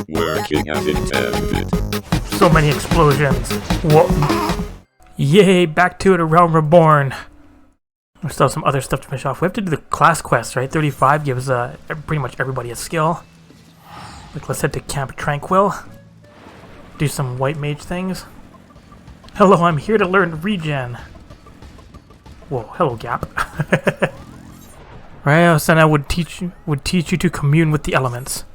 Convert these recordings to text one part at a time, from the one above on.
Working as intended. So many explosions. Whoa. Yay, back to it, a realm reborn. We still have some other stuff to finish off. We have to do the class quest, right? 35 gives pretty much everybody a skill. Like, let's head to Camp Tranquil. Do some white mage things. Hello, I'm here to learn regen. Whoa, hello, Gap. Raitona would teach you to commune with the elements.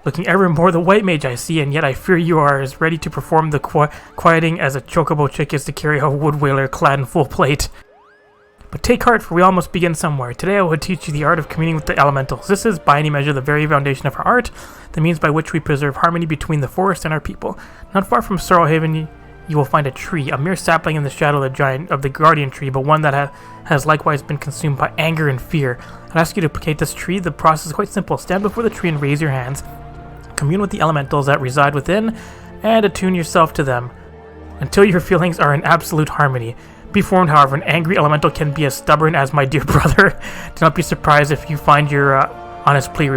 Looking ever more the white mage I see, and yet I fear you are as ready to perform the quieting as a chocobo chick is to carry a wood whaler clad in full plate. But take heart, for we all must begin somewhere. Today I will teach you the art of communing with the elementals. This is, by any measure, the very foundation of our art, the means by which we preserve harmony between the forest and our people. Not far from Sorrowhaven, you will find a tree, a mere sapling in the shadow of the guardian tree, but one that has likewise been consumed by anger and fear. I'd ask you to placate this tree. The process is quite simple. Stand before the tree and raise your hands. Commune with the elementals that reside within, and attune yourself to them, until your feelings are in absolute harmony. Be warned, however, an angry elemental can be as stubborn as my dear brother. Do not be surprised if you find your honest plea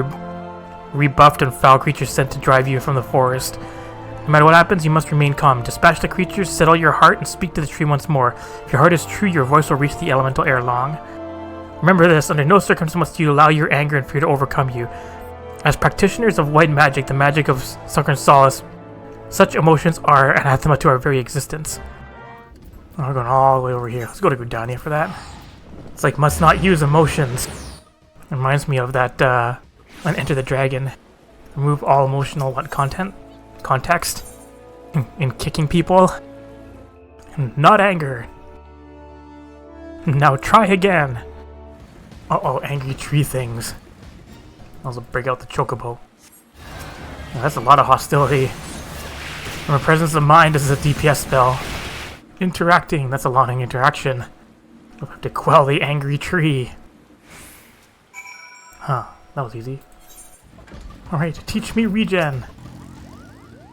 rebuffed and foul creatures sent to drive you from the forest. No matter what happens, you must remain calm. Dispatch the creatures, settle your heart, and speak to the tree once more. If your heart is true, your voice will reach the elemental ere long. Remember this, under no circumstance must you allow your anger and fear to overcome you. As practitioners of white magic, the magic of sunken solace, such emotions are anathema to our very existence. Oh, we're going all the way over here. Let's go to Gridania for that. It's like, must not use emotions. It reminds me of that, on Enter the Dragon. Remove all emotional, context in kicking people. And not anger. Now try again. Uh-oh, angry tree things. I'll break out the chocobo. Yeah, that's a lot of hostility. From a presence of mind, this is a DPS spell. Interacting, that's a lot of interaction. We'll have to quell the angry tree. Huh, that was easy. Alright, teach me regen.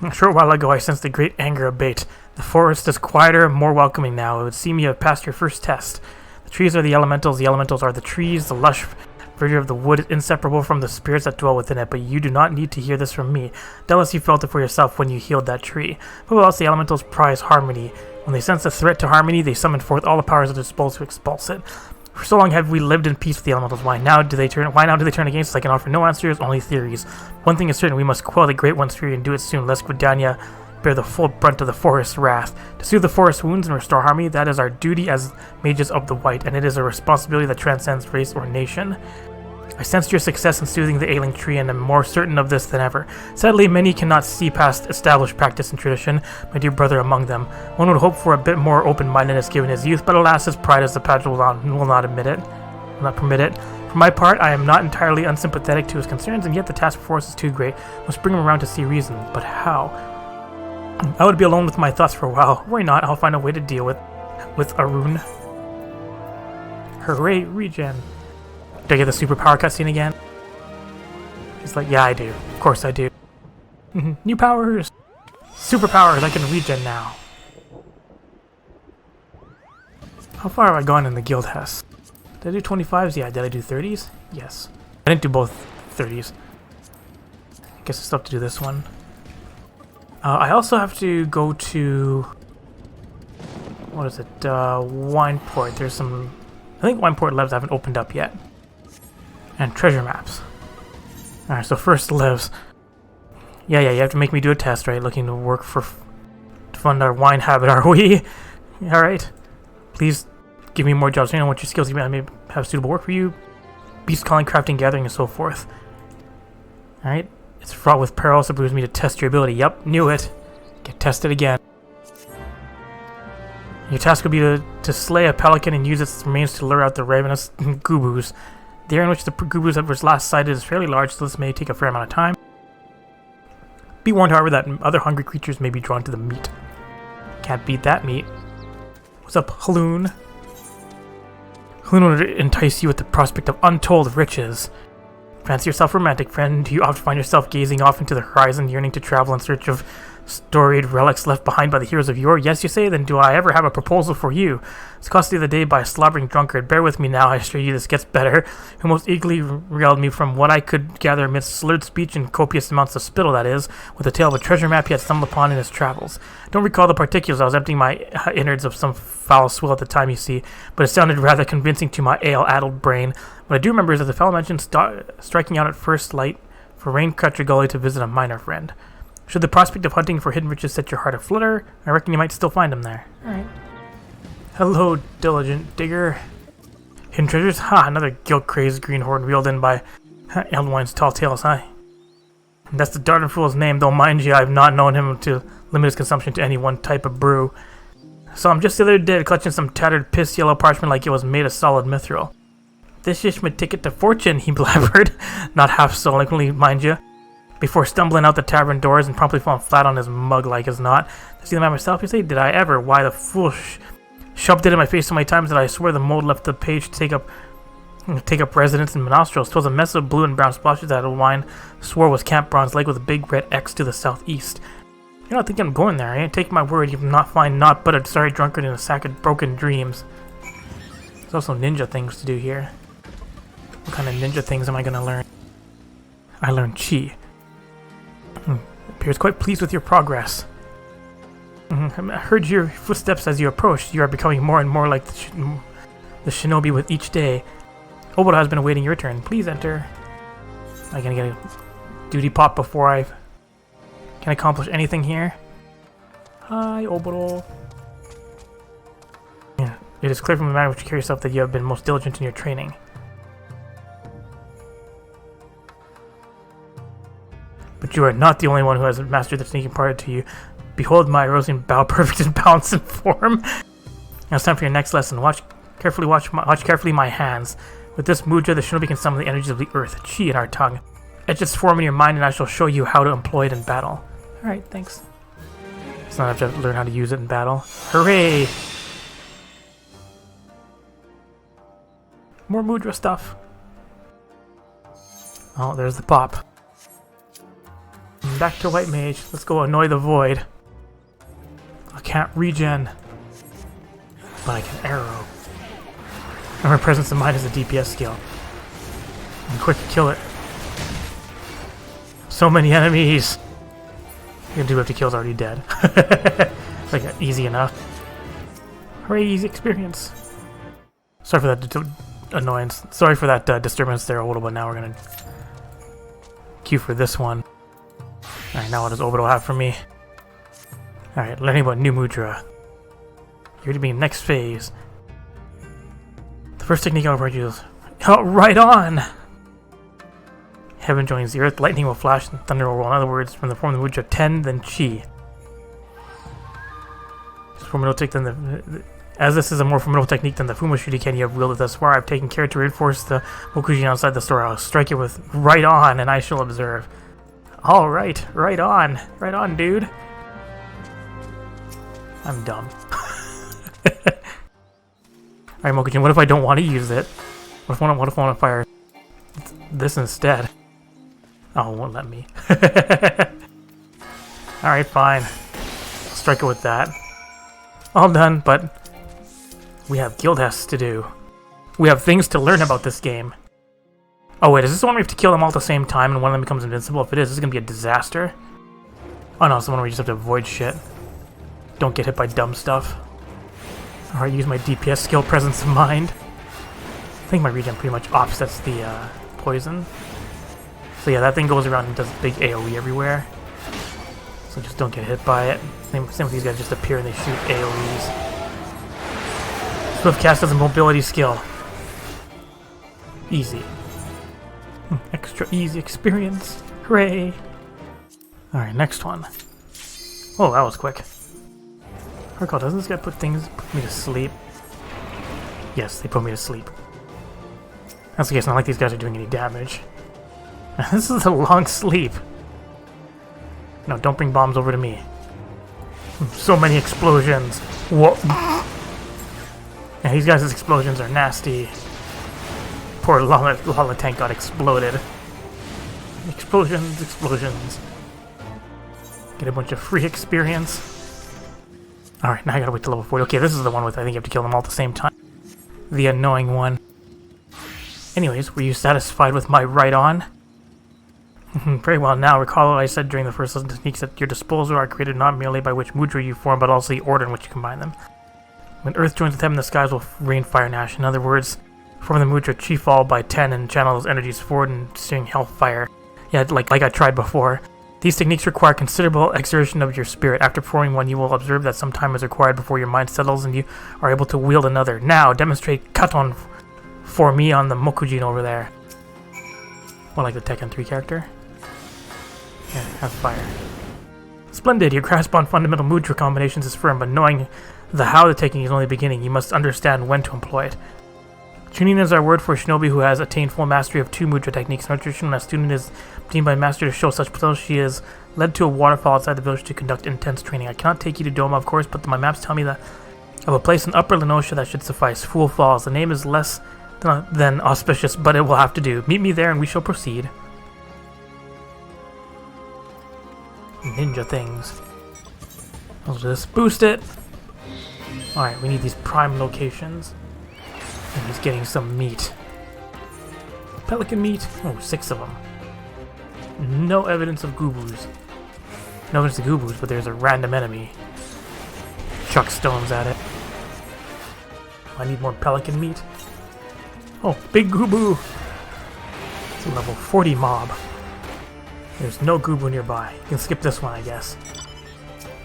A short while ago I sensed the great anger abate. The forest is quieter and more welcoming now. It would seem you have passed your first test. The trees are the elementals are the trees. The lush verdure of the wood is inseparable from the spirits that dwell within it, but you do not need to hear this from me. Doubtless you felt it for yourself when you healed that tree. But else the elementals prize harmony. When they sense a threat to harmony, they summon forth all the powers at their disposal to expulse it. For so long have we lived in peace with the elementals. Why now do they turn against us? I can offer no answers, only theories. One thing is certain, we must quell the Great One's fury and do it soon, lest Gridania bear the full brunt of the forest's wrath. To soothe the forest's wounds and restore harmony, that is our duty as mages of the white, and it is a responsibility that transcends race or nation. I sensed your success in soothing the ailing tree, and am more certain of this than ever. Sadly, many cannot see past established practice and tradition, my dear brother among them. One would hope for a bit more open-mindedness given his youth, but alas, his pride as the patch will not permit it. For my part, I am not entirely unsympathetic to his concerns, and yet the task before us is too great. I must bring him around to see reason, but how? I would be alone with my thoughts for a while. Worry not, I'll find a way to deal with Arun. Hooray, regen. Do I get the superpower cutscene again? He's like, yeah, I do. Of course I do. New powers! Superpowers, I can regen now. How far have I gone in the Guildhest? Did I do 25s? Yeah. Did I do 30s? Yes. I didn't do both 30s. I guess I still have to do this one. I also have to go to... what is it? Wineport. There's some... I think Wineport levels haven't opened up yet. And treasure maps. Alright, so first lives. Yeah, you have to make me do a test, right? Looking to fund our wine habit, are we? Alright. Please give me more jobs. Depending on what your skills you may have suitable work for you. Beast calling, crafting, gathering, and so forth. Alright. It's fraught with peril, so it behooves me to test your ability. Yep, knew it. Get tested again. Your task will be to slay a pelican and use its remains to lure out the ravenous goobus. The area in which the goobus was last sighted is fairly large, so this may take a fair amount of time. Be warned, however, that other hungry creatures may be drawn to the meat. Can't beat that meat. What's up, Haloon? Haloon would entice you with the prospect of untold riches. Fancy yourself romantic, friend. Do you often find yourself gazing off into the horizon, yearning to travel in search of storied relics left behind by the heroes of yore? Yes, you say? Then do I ever have a proposal for you? It's cost the other day by a slobbering drunkard. Bear with me now, I assure you this gets better. Who most eagerly regaled me from what I could gather amidst slurred speech and copious amounts of spittle, that is, with the tale of a treasure map he had stumbled upon in his travels. Don't recall the particulars. I was emptying my innards of some foul swill at the time, you see, but it sounded rather convincing to my ale-addled brain. What I do remember is that the fellow mentioned striking out at first light for Rain Country Gully to visit a miner friend. Should the prospect of hunting for hidden riches set your heart aflutter, I reckon you might still find them there. Alright. Hello, diligent digger. Hidden treasures? Ha! Another guilt-crazed greenhorn wheeled in by Eldwine's tall tales, huh? And that's the darn fool's name, though mind you, I've not known him to limit his consumption to any one type of brew. Saw him just the other day clutching some tattered piss-yellow parchment like it was made of solid mithril. This is my ticket to fortune, he blabbered, not half so eloquently, mind you, before stumbling out the tavern doors and promptly falling flat on his mug like as not. To see the man myself, you say? Did I ever? Why, the fool shoved it in my face so many times that I swear the mold left the page to take up residence in my nostrils. 'Twas a mess of blue and brown splotches that Wine swore was Camp Bronze Lake with a big red X to the southeast. You're not thinking I'm going there, eh? Take my word, you will not find naught but a sorry drunkard in a sack of broken dreams. There's also ninja things to do here. What kind of ninja things am I going to learn? I learned chi. Appears quite pleased with your progress. I heard your footsteps as you approached. You are becoming more and more like the shinobi with each day. Obito has been awaiting your turn. Please enter. Am I going to get a duty pop before I can accomplish anything here? Hi, Obito. Yeah, it is clear from the manner in which you carry yourself that you have been most diligent in your training. But you are not the only one who has mastered the sneaking part to you. Behold my rosy bow, perfect in balance and form. Now it's time for your next lesson. Watch carefully my hands. With this mudra, the shinobi can summon the energies of the earth, chi in our tongue. Etch its form in your mind, and I shall show you how to employ it in battle. Alright, thanks. So now I have to learn how to use it in battle. Hooray! More mudra stuff. Oh, there's the pop. Back to White Mage. Let's go annoy the void. I can't regen, but I can arrow. And her presence of mind is a DPS skill. And quick kill it. So many enemies. You can do 50 kills already dead. Like easy enough. Hooray, easy experience. Sorry for that annoyance. Sorry for that disturbance there a little bit. Now we're gonna queue for this one. Alright, now what does Obito have for me? Alright, learning about new mudra. You're to be next phase. The first technique I'll approach you is... Oh, right on! Heaven joins the earth, lightning will flash, and thunder will roll. In other words, from the form of the mudra 10, then chi. As this is a more formidable technique than the Fumo Shuriken you have wielded thus far, I've taken care to reinforce the Mokujin outside the store. I'll strike it with right on, and I shall observe. Alright, right on, dude. I'm dumb. Alright, Mokujin, what if I don't want to use it? What if I want to fire this instead? Oh, it won't let me. Alright, fine. I'll strike it with that. All done, but we have Guildhest to do. We have things to learn about this game. Oh wait, is this the one we have to kill them all at the same time and one of them becomes invincible? If it is, this is going to be a disaster. Oh no, it's the one where you just have to avoid shit. Don't get hit by dumb stuff. Alright, use my DPS skill, presence of mind. I think my regen pretty much offsets the poison. So yeah, that thing goes around and does big AoE everywhere. So just don't get hit by it. Same with these guys, just appear and they shoot AoEs. Swift cast has a mobility skill. Easy. Extra easy experience. Hooray! Alright, next one. Oh, that was quick. Recall, doesn't this guy put me to sleep? Yes, they put me to sleep. That's okay, it's not like these guys are doing any damage. This is a long sleep. No, don't bring bombs over to me. So many explosions. Whoa. Yeah, these guys' explosions are nasty. Poor lava tank got exploded. Explosions, explosions. Get a bunch of free experience. Alright, now I gotta wait till level 40. Okay, this is the one with I think you have to kill them all at the same time. The annoying one. Anyways, were you satisfied with my RAITON? Very well. Now, recall what I said during the first lesson. Techniques at your disposal are created not merely by which mudra you form, but also the order in which you combine them. When Earth joins with heaven, the skies will rain fire and ash. In other words, form the mudra chi fall by 10 and channel those energies forward and steering hellfire. Yeah, like I tried before. These techniques require considerable exertion of your spirit. After performing one, you will observe that some time is required before your mind settles and you are able to wield another. Now, demonstrate Katon for me on the Mokujin over there. More like the Tekken 3 character. Yeah, have fire. Splendid! Your grasp on fundamental mudra combinations is firm, but knowing the how the technique is only beginning, you must understand when to employ it. Chunin is our word for a shinobi who has attained full mastery of 2 mudra techniques. In our tradition, when a student is deemed by master to show such potential, she is led to a waterfall outside the village to conduct intense training. I cannot take you to Doma, of course, but my maps tell me that of a place in Upper Lenosha that should suffice. Fool Falls. The name is less than auspicious, but it will have to do. Meet me there and we shall proceed. Ninja things. I'll just boost it. Alright, we need these prime locations. And he's getting some meat. Pelican meat? Oh, 6 of them. No evidence of goobos. No evidence of goobos, but there's a random enemy. Chuck stones at it. I need more pelican meat. Oh, big gooboo! It's a level 40 mob. There's no gooboo nearby. You can skip this one, I guess.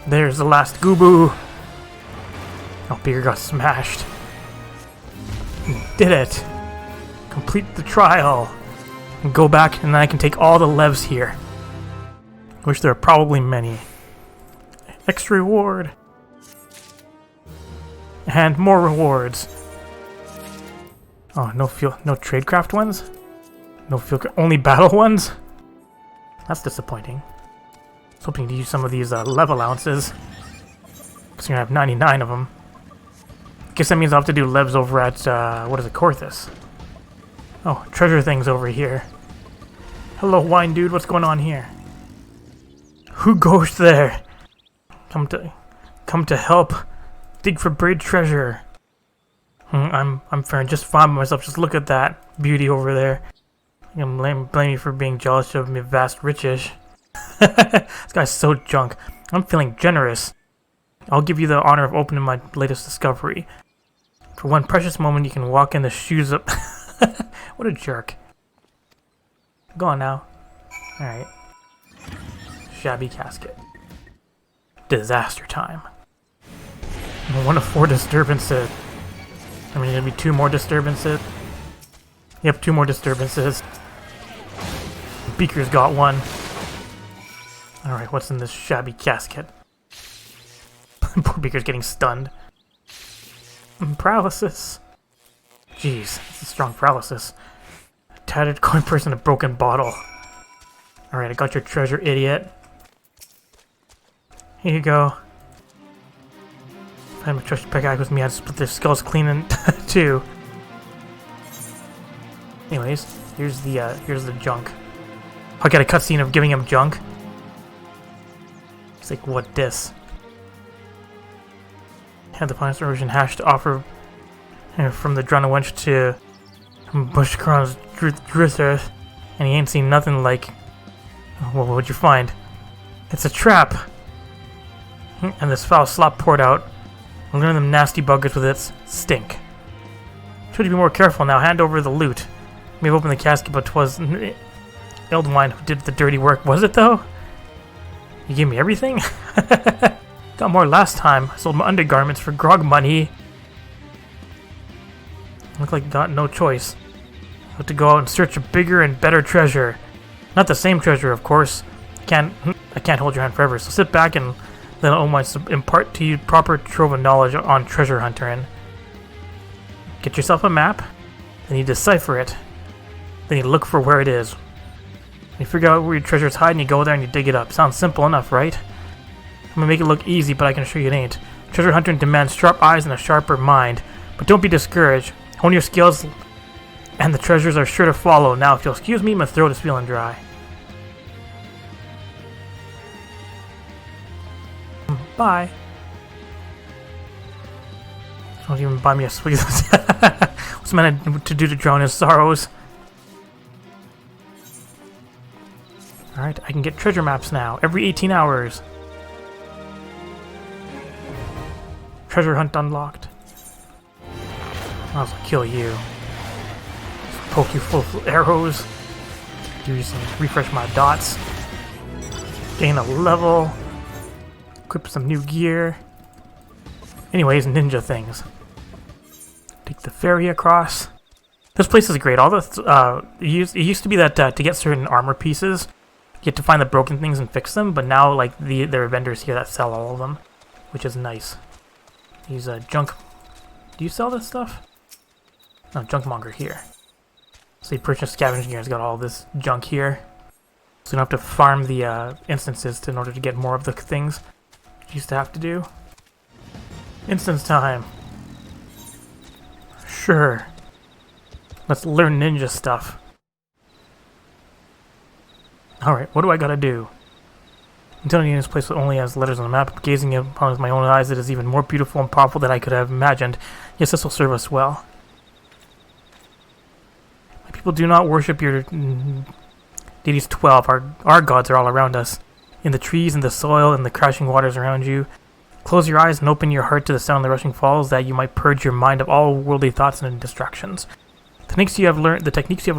There's the last gooboo! Oh, Beaker got smashed. Did it! Complete the trial! And go back and then I can take all the levs here. Which there are probably many. Extra reward! And more rewards. Oh, no tradecraft ones? No field, only battle ones? That's disappointing. I was hoping to use some of these lev allowances. Because you're gonna have 99 of them. Guess that means I'll have to do levs over at, what is it, Corthus? Oh, treasure things over here. Hello, wine dude, what's going on here? Who goes there? Come to help. Dig for buried treasure. I'm faring just fine by myself. Just look at that beauty over there. You can blame me for being jealous of my vast riches. This guy's so junk. I'm feeling generous. I'll give you the honor of opening my latest discovery. For one precious moment, you can walk in the shoes of... What a jerk. Go on now. Alright. Shabby casket. Disaster time. 1 of 4 disturbances. I mean, there'll be 2 more disturbances. Yep, 2 more disturbances. Beaker's got one. Alright, what's in this shabby casket? Poor Beaker's getting stunned. Paralysis. Jeez, that's a strong paralysis. A tattered coin purse and a broken bottle. Alright, I got your treasure, idiot. Here you go. If I had my treasure pickaxe with me, I'd split their skulls clean in two. Anyways, here's the junk. I got a cutscene of giving him junk. It's like, what dis? Had the finest erosion hash to offer from the Drana wench to Bushkron's Drithers, and he ain't seen nothing like. Well, what'd you find? It's a trap! And this foul slop poured out. I'll learn them nasty buggers with its stink. Should you be more careful now? Hand over the loot. May have opened the casket, but 'twas Eldwine who did the dirty work. Was it, though? You gave me everything? Got more last time. I sold my undergarments for grog money. Look like got no choice. I have to go out and search a bigger and better treasure. Not the same treasure, of course. I can't hold your hand forever, so sit back and let Omai impart to you proper trove of knowledge on treasure hunting. Get yourself a map, then you decipher it. Then you look for where it is. When you figure out where your treasure is hiding, you go there and you dig it up. Sounds simple enough, right? I'm gonna make it look easy, but I can assure you it ain't. Treasure hunting demands sharp eyes and a sharper mind. But don't be discouraged. Hone your skills, and the treasures are sure to follow. Now, if you'll excuse me, my throat is feeling dry. Bye. Don't even buy me a swig of this. What's meant to do to drown his sorrows? Alright, I can get treasure maps now. Every 18 hours. Treasure hunt unlocked. I'll kill you. Just poke you full of arrows. Do some refresh my dots. Gain a level. Equip some new gear. Anyways, ninja things. Take the ferry across. This place is great. All the it used to be that to get certain armor pieces, you have to find the broken things and fix them. But now, like there are vendors here that sell all of them, which is nice. These junk. Do you sell this stuff? No, junkmonger here. So you purchase scavenging gear. It's got all this junk here. So you don't have to farm the instances in order to get more of the things you used to have to do. Instance time. Sure. Let's learn ninja stuff. Alright, what do I gotta do? I'm telling you, this place only has letters on the map. Gazing upon it with my own eyes, it is even more beautiful and powerful than I could have imagined. Yes, this will serve us well. My people do not worship your deities 12. Our gods are all around us. In the trees, in the soil, in the crashing waters around you. Close your eyes and open your heart to the sound of the rushing falls, that you might purge your mind of all worldly thoughts and distractions. The techniques you have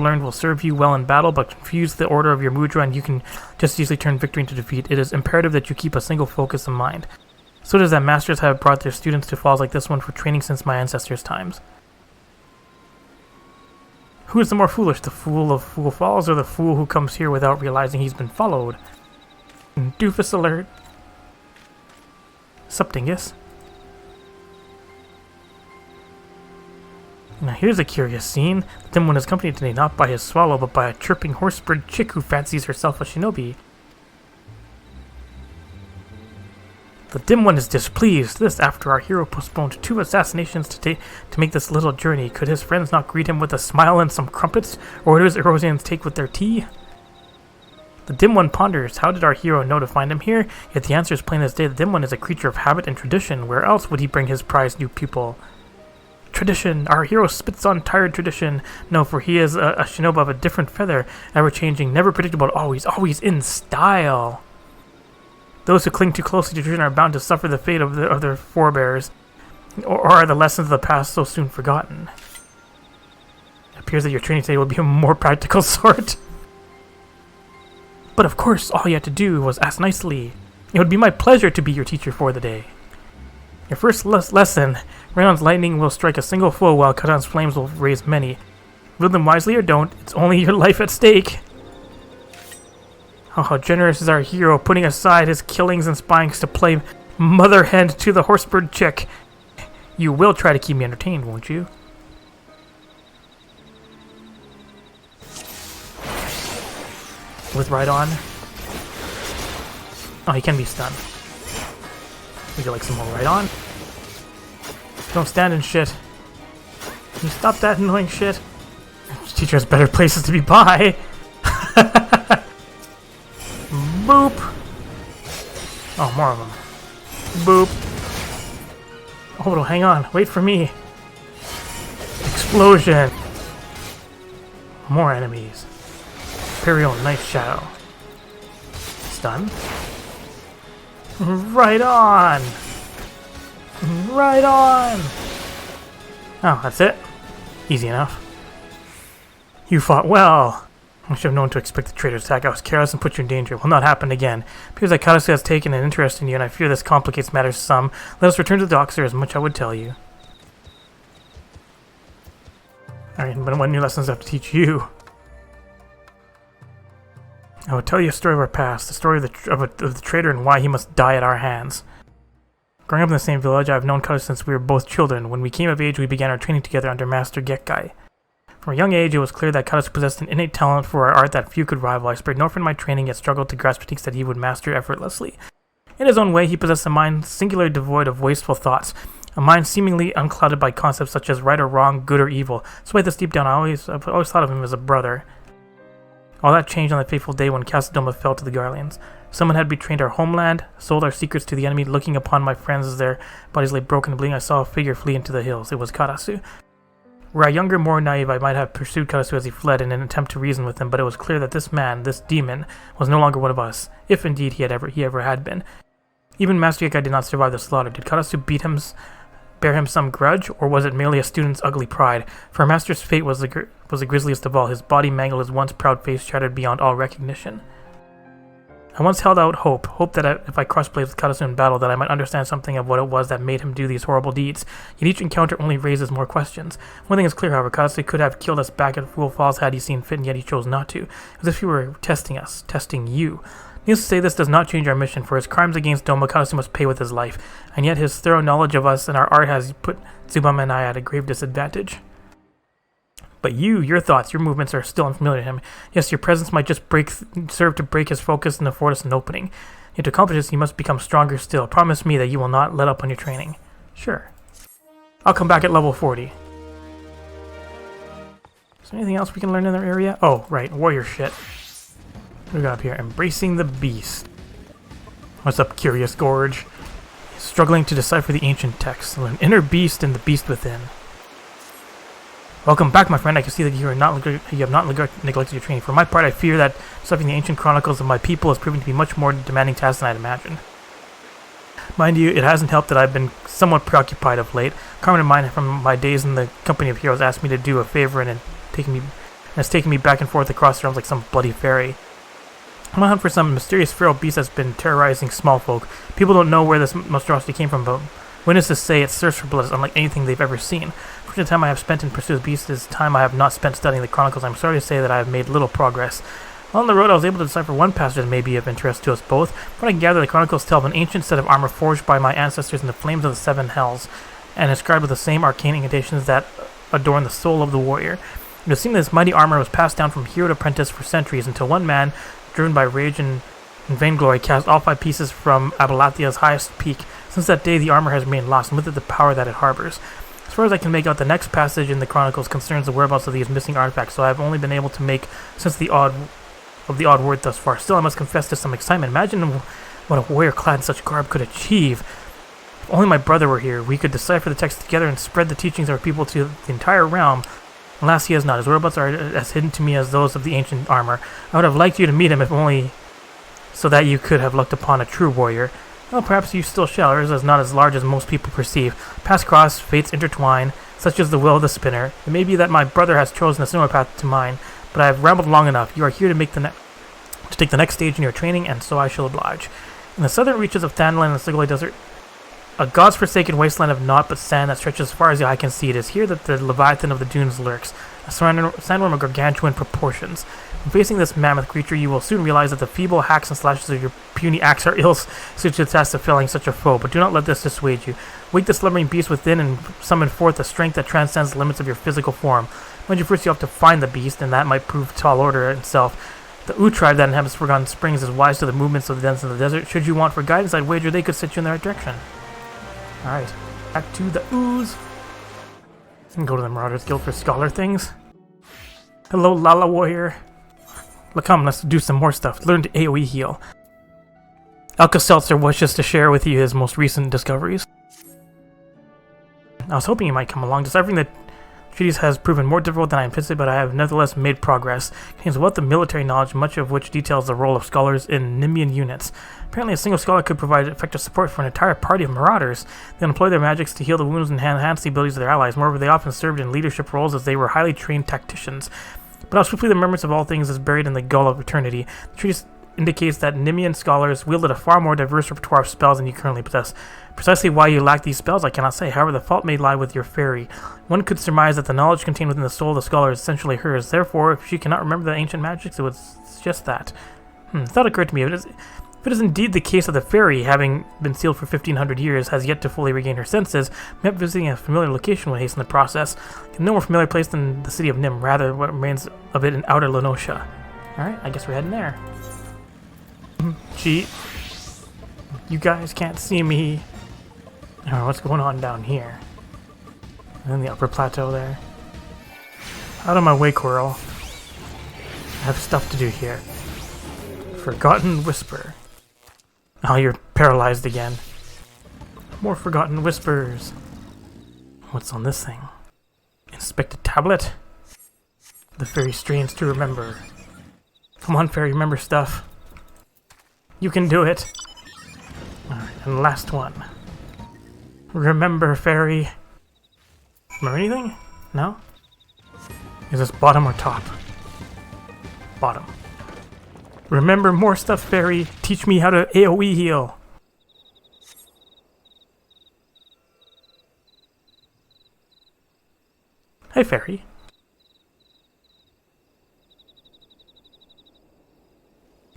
learned will serve you well in battle, but confuse the order of your mudra and you can just easily turn victory into defeat. It is imperative that you keep a single focus in mind. So it is that masters have brought their students to falls like this one for training since my ancestors' times. Who is the more foolish, the fool of Fool Falls or the fool who comes here without realizing he's been followed? Doofus alert. Suptingus. Now here's a curious scene. The dim one is accompanied today not by his swallow, but by a chirping horsebird chick who fancies herself a shinobi. The dim one is displeased. This after our hero postponed 2 assassinations to make this little journey. Could his friends not greet him with a smile and some crumpets, or what does Erosians take with their tea? The dim one ponders, how did our hero know to find him here? Yet the answer is plain as day. The dim one is a creature of habit and tradition. Where else would he bring his prized new pupil? Tradition! Our hero spits on tired tradition. No, for he is a shinobi of a different feather, ever-changing, never predictable, always in style. Those who cling too closely to tradition are bound to suffer the fate of their forebears, or are the lessons of the past so soon forgotten. It appears that your training today will be a more practical sort. But of course, all you had to do was ask nicely. It would be my pleasure to be your teacher for the day. Your first lesson, Raion's lightning will strike a single foe while Katan's flames will raise many. Wield them wisely or don't, it's only your life at stake. Oh, how generous is our hero, putting aside his killings and spyings to play mother hen to the horsebird chick. You will try to keep me entertained, won't you? With RAITON. Oh, he can be stunned. Would you like some more RAITON? Don't stand in shit. Can you stop that annoying shit? Teacher has better places to be by. Boop. Oh, more of them. Boop. Oh, hang on. Wait for me. Explosion. More enemies. Imperial Night Shadow. Stun. RAITON! RAITON! Oh, that's it? Easy enough. You fought well. I should have known to expect the traitor's attack. I was careless and put you in danger. It will not happen again. It appears that Katasu has taken an interest in you, and I fear this complicates matters some. Let us return to the docks. There is much I would tell you. Alright, but what new lessons I have to teach you? I will tell you a story of our past, the story of the traitor and why he must die at our hands. Growing up in the same village, I have known Katasu since we were both children. When we came of age, we began our training together under Master Gekkai. From a young age, it was clear that Katasu possessed an innate talent for our art that few could rival. I spared no from my training, yet struggled to grasp techniques that he would master effortlessly. In his own way, he possessed a mind singularly devoid of wasteful thoughts, a mind seemingly unclouded by concepts such as right or wrong, good or evil. Despite this deep down, I've always thought of him as a brother. All that changed on the fateful day when Casadoma fell to the Garleans. Someone had betrayed our homeland, sold our secrets to the enemy. Looking upon my friends as their bodies lay broken and bleeding, I saw a figure flee into the hills. It was Karasu. Were I younger, more naive, I might have pursued Karasu as he fled in an attempt to reason with him, but it was clear that this man, this demon, was no longer one of us, if indeed he ever had been. Even Master Yekai did not survive the slaughter. Did Karasu bear him some grudge, or was it merely a student's ugly pride? For our master's fate was the grisliest of all. His body mangled, his once proud face shattered beyond all recognition. I once held out hope that if I crossblade with Karasu in battle, that I might understand something of what it was that made him do these horrible deeds. Yet each encounter only raises more questions. One thing is clear, however, Karasu could have killed us back at Fool Falls had he seen fit, and yet he chose not to, as if he were testing us, testing you. Needless to say, this does not change our mission. For his crimes against Doma, Karasu must pay with his life, and yet his thorough knowledge of us and our art has put Tsubame and I at a grave disadvantage. But your thoughts, your movements are still unfamiliar to him. Yes, your presence might just serve to break his focus and afford us an opening. Yet to accomplish this, you must become stronger still. Promise me that you will not let up on your training. Sure. I'll come back at level 40. Is there anything else we can learn in our area? Oh, right, warrior shit. What do we got up here? Embracing the beast. What's up, Curious Gorge? Struggling to decipher the ancient text. An inner beast and the beast within. Welcome back, my friend. I can see that you have not neglected your training. For my part, I fear that deciphering the ancient chronicles of my people has proven to be much more demanding task than I'd imagined. Mind you, it hasn't helped that I've been somewhat preoccupied of late. Carmen and mine from my days in the company of heroes asked me to do a favor, and it's taken me back and forth across realms like some bloody fairy. I'm on the hunt for some mysterious feral beast that's been terrorizing small folk. People don't know where this monstrosity came from, but witnesses say its thirst for blood is unlike anything they've ever seen. For the time I have spent in pursuit of beasts is time I have not spent studying the chronicles. I'm sorry to say that I have made little progress. On the road, I was able to decipher one passage that may be of interest to us both. From what I can gather, the chronicles tell of an ancient set of armor forged by my ancestors in the flames of the seven hells, and inscribed with the same arcane incantations that adorn the soul of the warrior. It would seem that this mighty armor was passed down from hero to apprentice for centuries, until one man, driven by rage and vainglory, cast all 5 pieces from Abalathia's highest peak. Since that day, the armor has remained lost, and with it the power that it harbors. As far as I can make out, the next passage in the chronicles concerns the whereabouts of these missing artifacts, so I have only been able to make sense of the odd word thus far. Still, I must confess to some excitement. Imagine what a warrior clad in such garb could achieve. If only my brother were here, we could decipher the text together and spread the teachings of our people to the entire realm. Alas, he is not. His whereabouts are as hidden to me as those of the ancient armor. I would have liked you to meet him, if only so that you could have looked upon a true warrior. Well, perhaps you still shall. Ours is not as large as most people perceive. Paths cross, fates intertwine, such is the will of the spinner. It may be that my brother has chosen a similar path to mine, but I have rambled long enough. You are here to take the next stage in your training, and so I shall oblige. In the southern reaches of Thanlan and the Sigilay Desert, a god's forsaken wasteland of naught but sand that stretches as far as the eye can see, it is here that the Leviathan of the dunes lurks, a sandworm of gargantuan proportions. In facing this mammoth creature, you will soon realize that the feeble hacks and slashes of your puny axe are ill suited to the task of felling such a foe, but do not let this dissuade you. Wake the slumbering beast within and summon forth a strength that transcends the limits of your physical form. Mind you, first you have to find the beast, and that might prove tall order itself. The U tribe that inhabits Forgotten Springs is wise to the movements of the dens in the desert. Should you want for guidance, I'd wager they could set you in the right direction. Alright, back to the ooze. And go to the Marauders Guild for scholar things. Hello, Lala Warrior. Look, come, let's do some more stuff. Learn to AoE heal. Alka-Seltzer wishes to share with you his most recent discoveries. I was hoping you might come along. Deciphering the treatise has proven more difficult than I anticipated, but I have nevertheless made progress. It contains a wealth of military knowledge, much of which details the role of scholars in Nimian units. Apparently, a single scholar could provide effective support for an entire party of marauders. They employ their magics to heal the wounds and enhance the abilities of their allies. Moreover, they often served in leadership roles as they were highly trained tacticians. But how swiftly the remembrance of all things is buried in the gull of eternity. The treatise indicates that Nimian scholars wielded a far more diverse repertoire of spells than you currently possess. Precisely why you lack these spells I cannot say, however the fault may lie with your fairy. One could surmise that the knowledge contained within the soul of the scholar is essentially hers, therefore if she cannot remember the ancient magics, it would suggest that. The thought occurred to me, if it is indeed the case that the fairy, having been sealed for 1500 years, has yet to fully regain her senses, maybe visiting a familiar location would hasten the process. No more familiar place than the city of Nim, rather what remains of it in outer Lenosha. Alright, I guess we're heading there. Cheat. You guys can't see me. Oh, what's going on down here? And then the upper plateau there. Out of my way, Coral. I have stuff to do here. Forgotten Whisper. Oh, you're paralyzed again. More forgotten whispers. What's on this thing? Inspect a tablet? The very strange to remember. Come on, fairy, remember stuff. You can do it. Alright, and last one. Remember, fairy. Remember anything? No? Is this bottom or top? Bottom. Remember more stuff, fairy. Teach me how to AoE heal. Hey, fairy.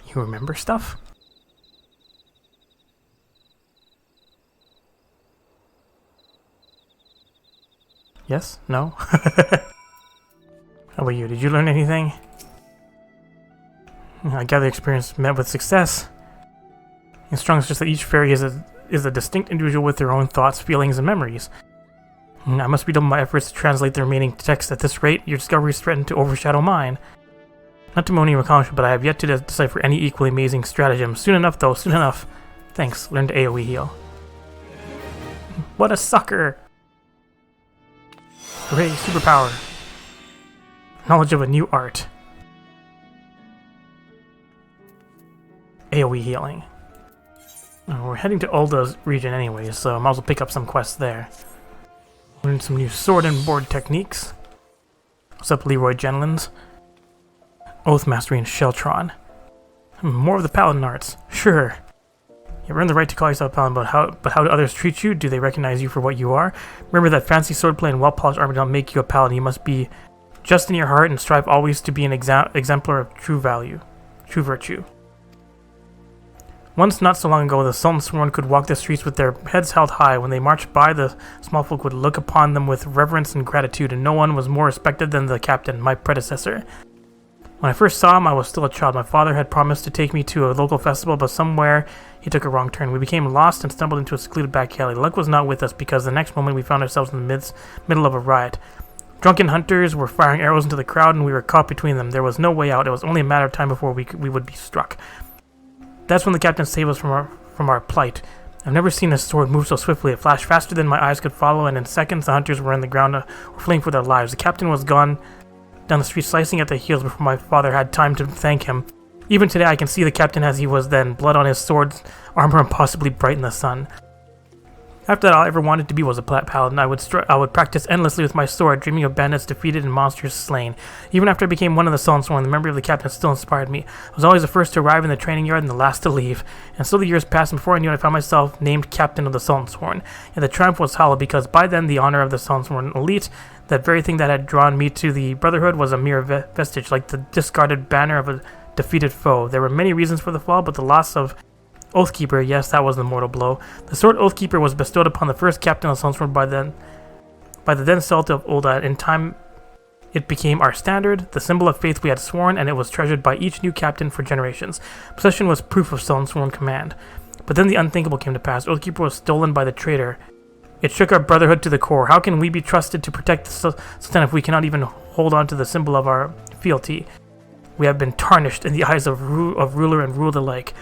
You remember stuff? Yes? No? How about you? Did you learn anything? I gather experience met with success. It's strong just that each fairy is a distinct individual with their own thoughts, feelings, and memories. I must redouble my efforts to translate the remaining text. At this rate, your discoveries threaten to overshadow mine. Not to moan your accomplishment, but I have yet to decipher any equally amazing stratagem. Soon enough, though, soon enough. Thanks. Learn to AoE heal. What a sucker! Hooray, superpower. Knowledge of a new art. AoE healing. We're heading to Ulda's region anyway, so I might as well pick up some quests there. Learn some new sword and board techniques. What's up, Leroy Genlins? Oath Mastery and Sheltron. More of the paladin arts. Sure. You've earned the right to call yourself a paladin, but how do others treat you? Do they recognize you for what you are? Remember that fancy swordplay and well-polished armor don't make you a paladin. You must be just in your heart and strive always to be an exemplar of true virtue. Once, not so long ago, the Sultan's sworn could walk the streets with their heads held high. When they marched by, the small folk would look upon them with reverence and gratitude, and no one was more respected than the captain, my predecessor. When I first saw him, I was still a child. My father had promised to take me to a local festival, but somewhere he took a wrong turn. We became lost and stumbled into a secluded back alley. Luck was not with us, because the next moment we found ourselves in the middle of a riot. Drunken hunters were firing arrows into the crowd, and we were caught between them. There was no way out. It was only a matter of time before we would be struck. That's when the captain saved us from our plight. I've never seen a sword move so swiftly. It flashed faster than my eyes could follow, and in seconds the hunters were on the ground, were fleeing for their lives. The captain was gone down the street, slicing at their heels before my father had time to thank him. Even today I can see the captain as he was then, blood on his sword's armor impossibly bright in the sun. After that, all I ever wanted to be was a paladin. I would practice endlessly with my sword, dreaming of bandits defeated and monsters slain. Even after I became one of the Sultan's Sworn, the memory of the captain still inspired me. I was always the first to arrive in the training yard and the last to leave. And so the years passed, and before I knew it, I found myself named captain of the Sultan's Sworn. And the triumph was hollow, because by then the honor of the Sultan's Sworn elite, that very thing that had drawn me to the Brotherhood, was a mere vestige, like the discarded banner of a defeated foe. There were many reasons for the fall, but the loss of Oathkeeper, yes, that was the mortal blow. The sword Oathkeeper was bestowed upon the first captain of the Sunsword by the then Sultan of Ulda. In time, it became our standard, the symbol of faith we had sworn, and it was treasured by each new captain for generations. Possession was proof of Sunsworn command. But then the unthinkable came to pass. Oathkeeper was stolen by the traitor. It shook our brotherhood to the core. How can we be trusted to protect the Sultan if we cannot even hold on to the symbol of our fealty? We have been tarnished in the eyes of ruler and ruled alike.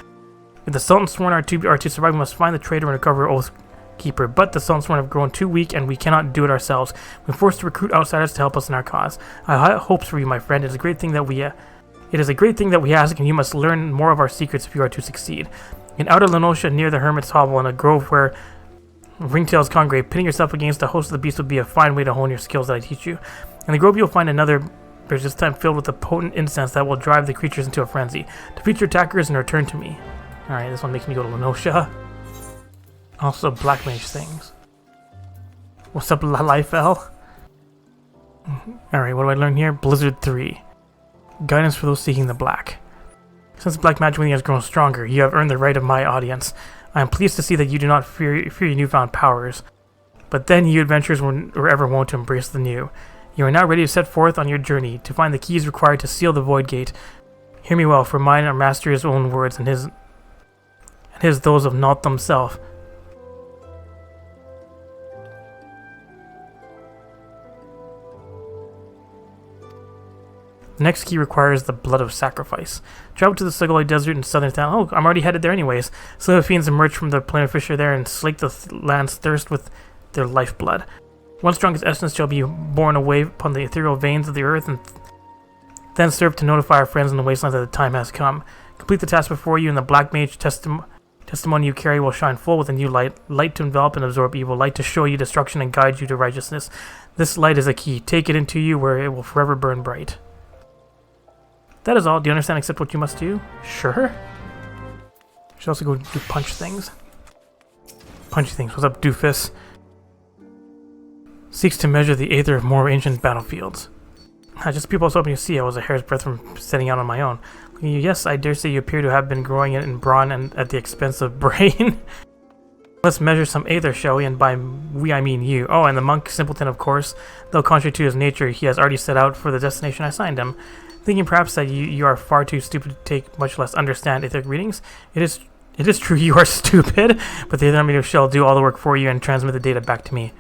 If the Sultan's Sworn are to survive, we must find the traitor and recover Oathkeeper. But the Sultan's Sworn have grown too weak, and we cannot do it ourselves. We're forced to recruit outsiders to help us in our cause. I have hopes for you, my friend. It is a great thing that we ask, and you must learn more of our secrets if you are to succeed. In outer Lenosha, near the Hermit's Hovel, in a grove where ringtails congregate, pitting yourself against a host of the beasts would be a fine way to hone your skills that I teach you. In the grove, you'll find another bridge, this time filled with a potent incense that will drive the creatures into a frenzy. Defeat your attackers and return to me. Alright, this one makes me go to Lenosha. Also, Black Mage things. What's up, Lifel? Alright, what do I learn here? Blizzard 3. Guidance for those seeking the black. Since black magic within you has grown stronger, you have earned the right of my audience. I am pleased to see that you do not fear your newfound powers. But then you adventurers were ever wont to embrace the new. You are now ready to set forth on your journey, to find the keys required to seal the Void Gate. Hear me well, for mine are Master's own words, and his those of Naut himself. The next key requires the blood of sacrifice. Travel to the Sugoi Desert in southern town. Oh, I'm already headed there anyways. Slave fiends emerge from the planar fissure there and slake the land's thirst with their lifeblood. One strongest essence shall be borne away upon the ethereal veins of the earth and then serve to notify our friends in the wastelands that the time has come. Complete the task before you, and the black mage testimony you carry will shine full with a new light. Light to envelop and absorb evil. Light to show you destruction and guide you to righteousness. This light is a key. Take it into you where it will forever burn bright. That is all. Do you understand except what you must do? Sure. You should also go do punch things. Punchy things. What's up, doofus? Seeks to measure the aether of more ancient battlefields. Just people hoping you see. I was a hair's breadth from setting out on my own. Yes, I dare say you appear to have been growing it in brawn and at the expense of brain. Let's measure some aether, shall we? And by we, I mean you. Oh, and the monk simpleton, of course. Though contrary to his nature, he has already set out for the destination I assigned him. Thinking perhaps that you are far too stupid to take, much less understand etheric readings. It is true you are stupid, but the aether shall do all the work for you and transmit the data back to me.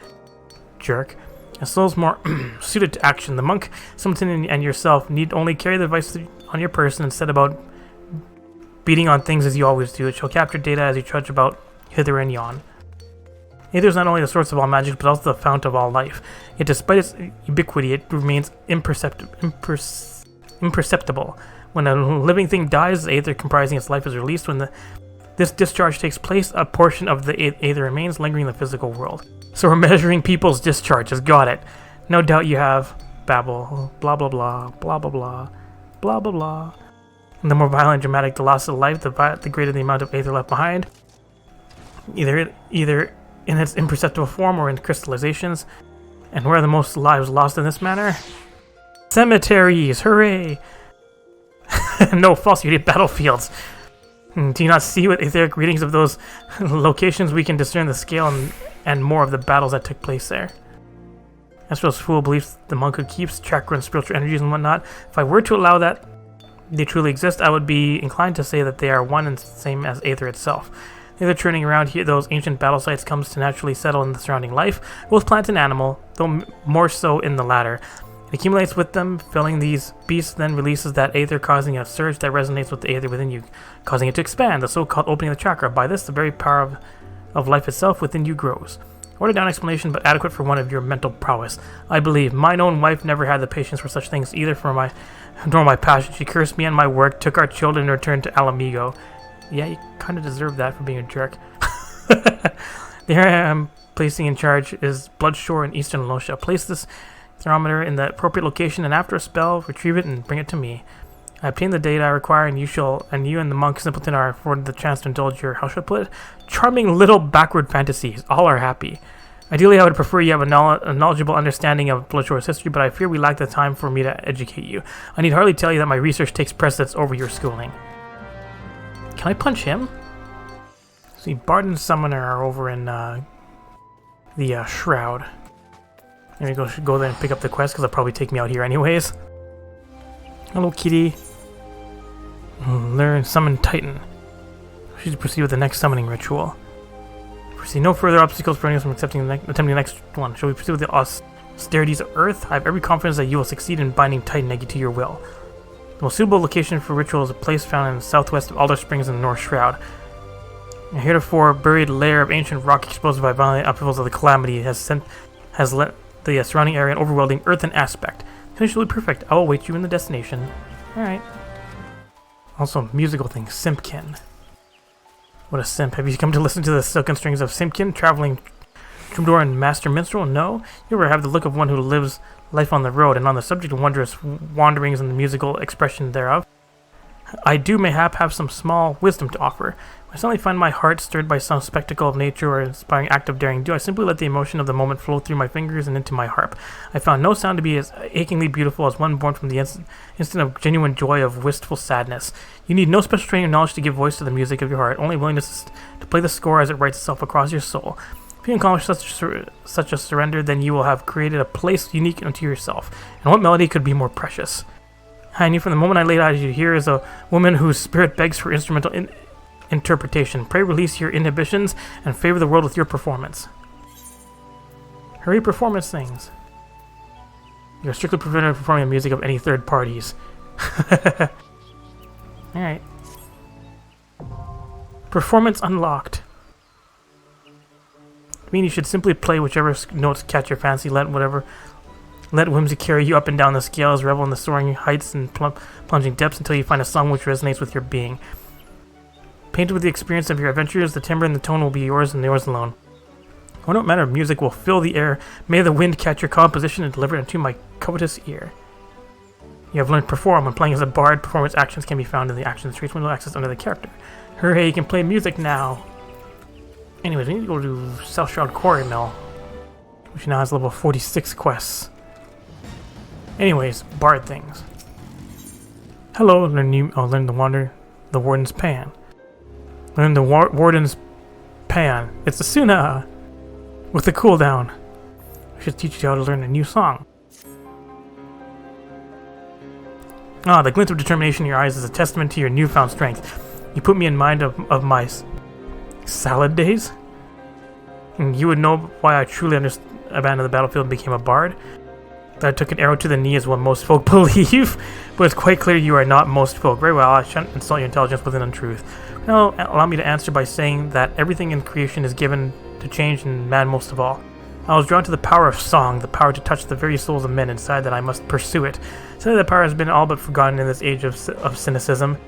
Jerk. A soul's more suited to action. The monk, simpleton, and yourself need only carry the device on your person and set about beating on things as you always do. It shall capture data as you trudge about hither and yon. Aether is not only the source of all magic, but also the fount of all life. Yet despite its ubiquity, it remains imperceptible. When a living thing dies, the aether comprising its life is released. When this discharge takes place, a portion of the aether remains lingering in the physical world. So we're measuring people's discharges. Got it. No doubt you have. Babble. Blah, blah, blah. Blah, blah, blah. Blah, blah, blah. And the more violent and dramatic the loss of life, the greater the amount of aether left behind. Either in its imperceptible form or in crystallizations. And where are the most lives lost in this manner? Cemeteries! Hooray! No, false, you did battlefields. Do you not see with etheric readings of those locations we can discern the scale and more of the battles that took place there? As for those fool beliefs the monk who keeps chakra and spiritual energies and whatnot, if I were to allow that they truly exist, I would be inclined to say that they are one and the same as aether itself. The aether churning around here, those ancient battle sites, comes to naturally settle in the surrounding life, both plant and animal, though more so in the latter. It accumulates with them, filling these beasts, then releases that aether, causing a surge that resonates with the aether within you, causing it to expand, the so-called opening of the chakra. By this, the very power of life itself within you grows. Ordered down explanation, but adequate for one of your mental prowess. I believe mine own wife never had the patience for such things either, nor my passion. She cursed me and my work, took our children, and returned to Alamigo. Yeah, you kind of deserve that for being a jerk. There I am, placing in charge is Bloodshore in Eastern Losha. Place this thermometer in the appropriate location, and after a spell, retrieve it and bring it to me. I obtain the data I require, and you and the monk simpleton are afforded the chance to indulge your, how should I put it, charming little backward fantasies. All are happy. Ideally, I would prefer you have a knowledgeable understanding of Bloodshore's history, but I fear we lack the time for me to educate you. I need hardly tell you that my research takes precedence over your schooling. Can I punch him? See, Bard and Summoner are over in the Shroud. There we go. Should go there and pick up the quest because it'll probably take me out here anyways. Hello, kitty. Learn Summon Titan. We should proceed with the next summoning ritual. Foresee no further obstacles preventing us from attempting the next one. Shall we proceed with the austerities of Earth? I have every confidence that you will succeed in binding Titan Eggy to your will. The most suitable location for ritual is a place found in the southwest of Alder Springs in the North Shroud. A heretofore buried lair of ancient rock exposed by violent upheavals of the calamity has let the surrounding area an overwhelming earthen aspect. Potentially perfect. I will await you in the destination. Alright. Also, musical thing. Simpkin. What a simp. Have you come to listen to the silken strings of Simpkin, traveling troubadour and master minstrel? No? You ever have the look of one who lives life on the road, and on the subject of wondrous wanderings and the musical expression thereof, I do mayhap have some small wisdom to offer. When I suddenly find my heart stirred by some spectacle of nature or inspiring act of daring do, I simply let the emotion of the moment flow through my fingers and into my harp. I found no sound to be as achingly beautiful as one born from the instant of genuine joy of wistful sadness. You need no special training or knowledge to give voice to the music of your heart, only willingness to play the score as it writes itself across your soul. If you accomplish such a surrender, then you will have created a place unique unto yourself. And what melody could be more precious? I knew from the moment I laid eyes on you, here is a woman whose spirit begs for instrumental interpretation. Pray release your inhibitions and favor the world with your performance. Hurry, performance things. You're strictly prevented from performing the music of any third parties. Alright. Performance unlocked. I mean, you should simply play whichever notes catch your fancy. Let whimsy carry you up and down the scales, revel in the soaring heights and plunging depths until you find a song which resonates with your being. Painted with the experience of your adventures, the timbre and the tone will be yours and yours alone. What no matter of music will fill the air. May the wind catch your composition and deliver it into my covetous ear. You have learned perform. When playing as a bard, performance actions can be found in the actions traits window accessed under the character. Hooray, you can play music now! Anyways, we need to go to South Shroud Quarry Mill, which now has level 46 quests. Anyways, bard things. Hello, learn the Warden's Pan. Learn the Warden's Pan. It's a Suna! With a cooldown. I should teach you how to learn a new song. Ah, the glint of determination in your eyes is a testament to your newfound strength. You put me in mind of my salad days? And you would know why I truly abandoned the battlefield and became a bard? That I took an arrow to the knee is what most folk believe, but it's quite clear you are not most folk. Very well, I shan't insult your intelligence with an untruth. Now, allow me to answer by saying that everything in creation is given to change, and man most of all. I was drawn to the power of song, the power to touch the very souls of men, and decided that I must pursue it. Sadly, that power has been all but forgotten in this age of cynicism.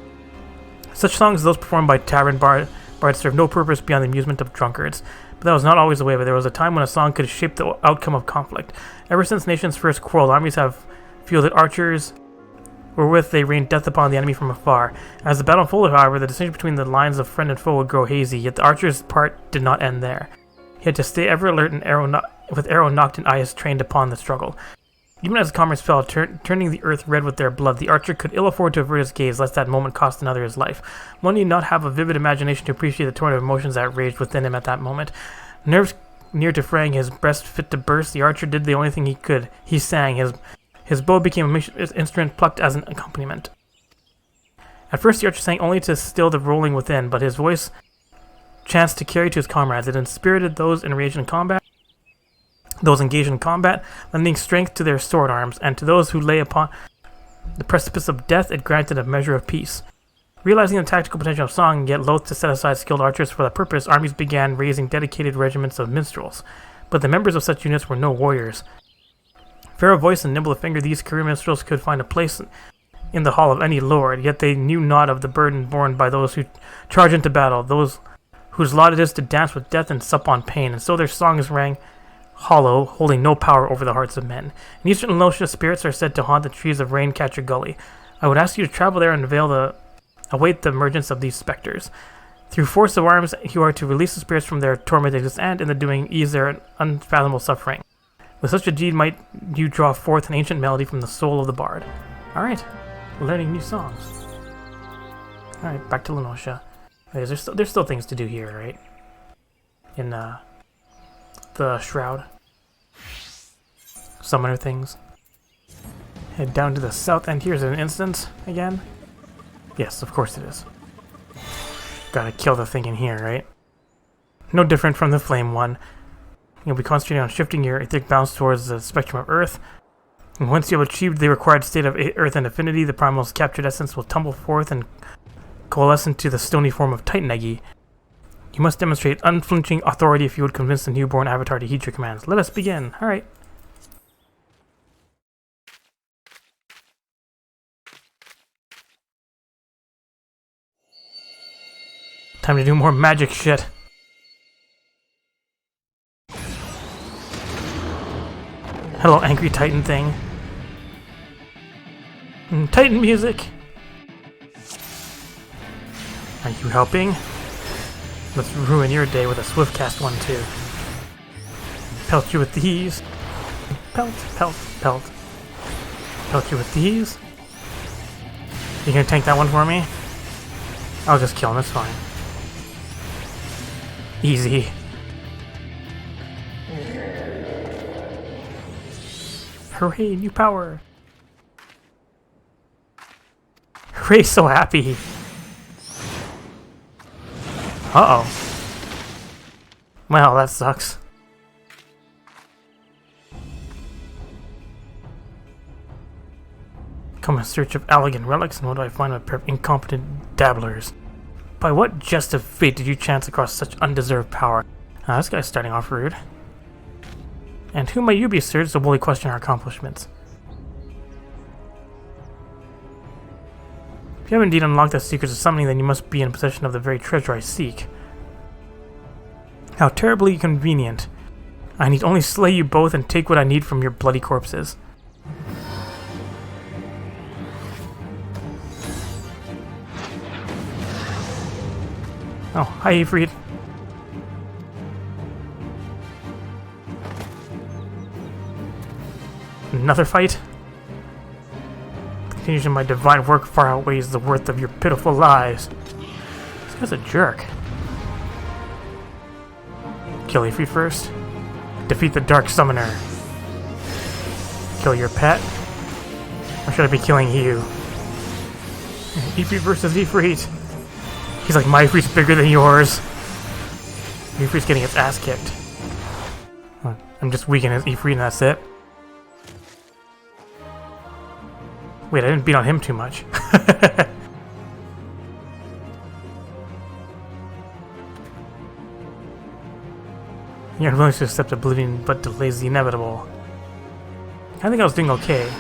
Such songs as those performed by tavern bards serve no purpose beyond the amusement of drunkards. But that was not always the way, but there was a time when a song could shape the outcome of conflict. Ever since nations first quarreled, armies have fielded archers wherewith they rained death upon the enemy from afar. As the battle unfolded, however, the distinction between the lines of friend and foe would grow hazy, yet the archer's part did not end there. He had to stay ever alert and with arrow nocked and eyes trained upon the struggle. Even as the comrades fell, turning the earth red with their blood, the archer could ill afford to avert his gaze, lest that moment cost another his life. One need not have a vivid imagination to appreciate the torrent of emotions that raged within him at that moment. Nerves near to fraying, his breast fit to burst, the archer did the only thing he could. He sang. His bow became an instrument plucked as an accompaniment. At first the archer sang only to still the rolling within, but his voice chanced to carry to his comrades. It inspirited those engaged in combat, lending strength to their sword arms, and to those who lay upon the precipice of death it granted a measure of peace. Realizing the tactical potential of song, yet loath to set aside skilled archers for that purpose, armies began raising dedicated regiments of minstrels. But the members of such units were no warriors. Fair of voice and nimble of finger, these career minstrels could find a place in the hall of any lord, yet they knew not of the burden borne by those who charge into battle, those whose lot it is to dance with death and sup on pain, and so their songs rang hollow, holding no power over the hearts of men. In Eastern Alosia, spirits are said to haunt the trees of Raincatcher Gully. I would ask you to travel there and await the emergence of these specters. Through force of arms, you are to release the spirits from their torment and, in the doing, ease their unfathomable suffering. With such a deed might you draw forth an ancient melody from the soul of the bard. Alright, learning new songs. Alright, back to Lenosha. There's still things to do here, right? In, the Shroud. Summoner things. Head down to the south end. Here's an instance again. Yes, of course it is. Gotta kill the thing in here, right? No different from the flame one. You'll be concentrating on shifting your etheric bounce towards the spectrum of Earth. And once you have achieved the required state of Earth and affinity, the primal's captured essence will tumble forth and coalesce into the stony form of Titanegi. You must demonstrate unflinching authority if you would convince the newborn avatar to heed your commands. Let us begin. Alright. Time to do more magic shit. Hello, angry Titan thing. Titan music! Are you helping? Let's ruin your day with a Swiftcast one too. Pelt you with these. Pelt, pelt, pelt. Pelt you with these. You gonna tank that one for me? I'll just kill him, it's fine. Easy. Hooray, new power! Hooray, so happy! Uh-oh. Well, that sucks. come in search of elegant relics, and what do I find? A pair of incompetent dabblers. By what jest of fate did you chance across such undeserved power? This guy's starting off rude. And who might you be, sir? To boldly question our accomplishments. If you have indeed unlocked the secrets of summoning, then you must be in possession of the very treasure I seek. How terribly convenient. I need only slay you both and take what I need from your bloody corpses. Oh, hi, Ifrit. Another fight? The continuation of my divine work far outweighs the worth of your pitiful lives. This guy's a jerk. Kill Ifrit first. Defeat the Dark Summoner. Kill your pet? Or should I be killing you? Ifrit versus Ifrit. He's like, my Ifrit's bigger than yours. Ifrit's getting its ass kicked. I'm just weakening his Ifrit and that's it. Wait, I didn't beat on him too much. You're willing to accept oblivion, but delays the inevitable. I think I was doing okay.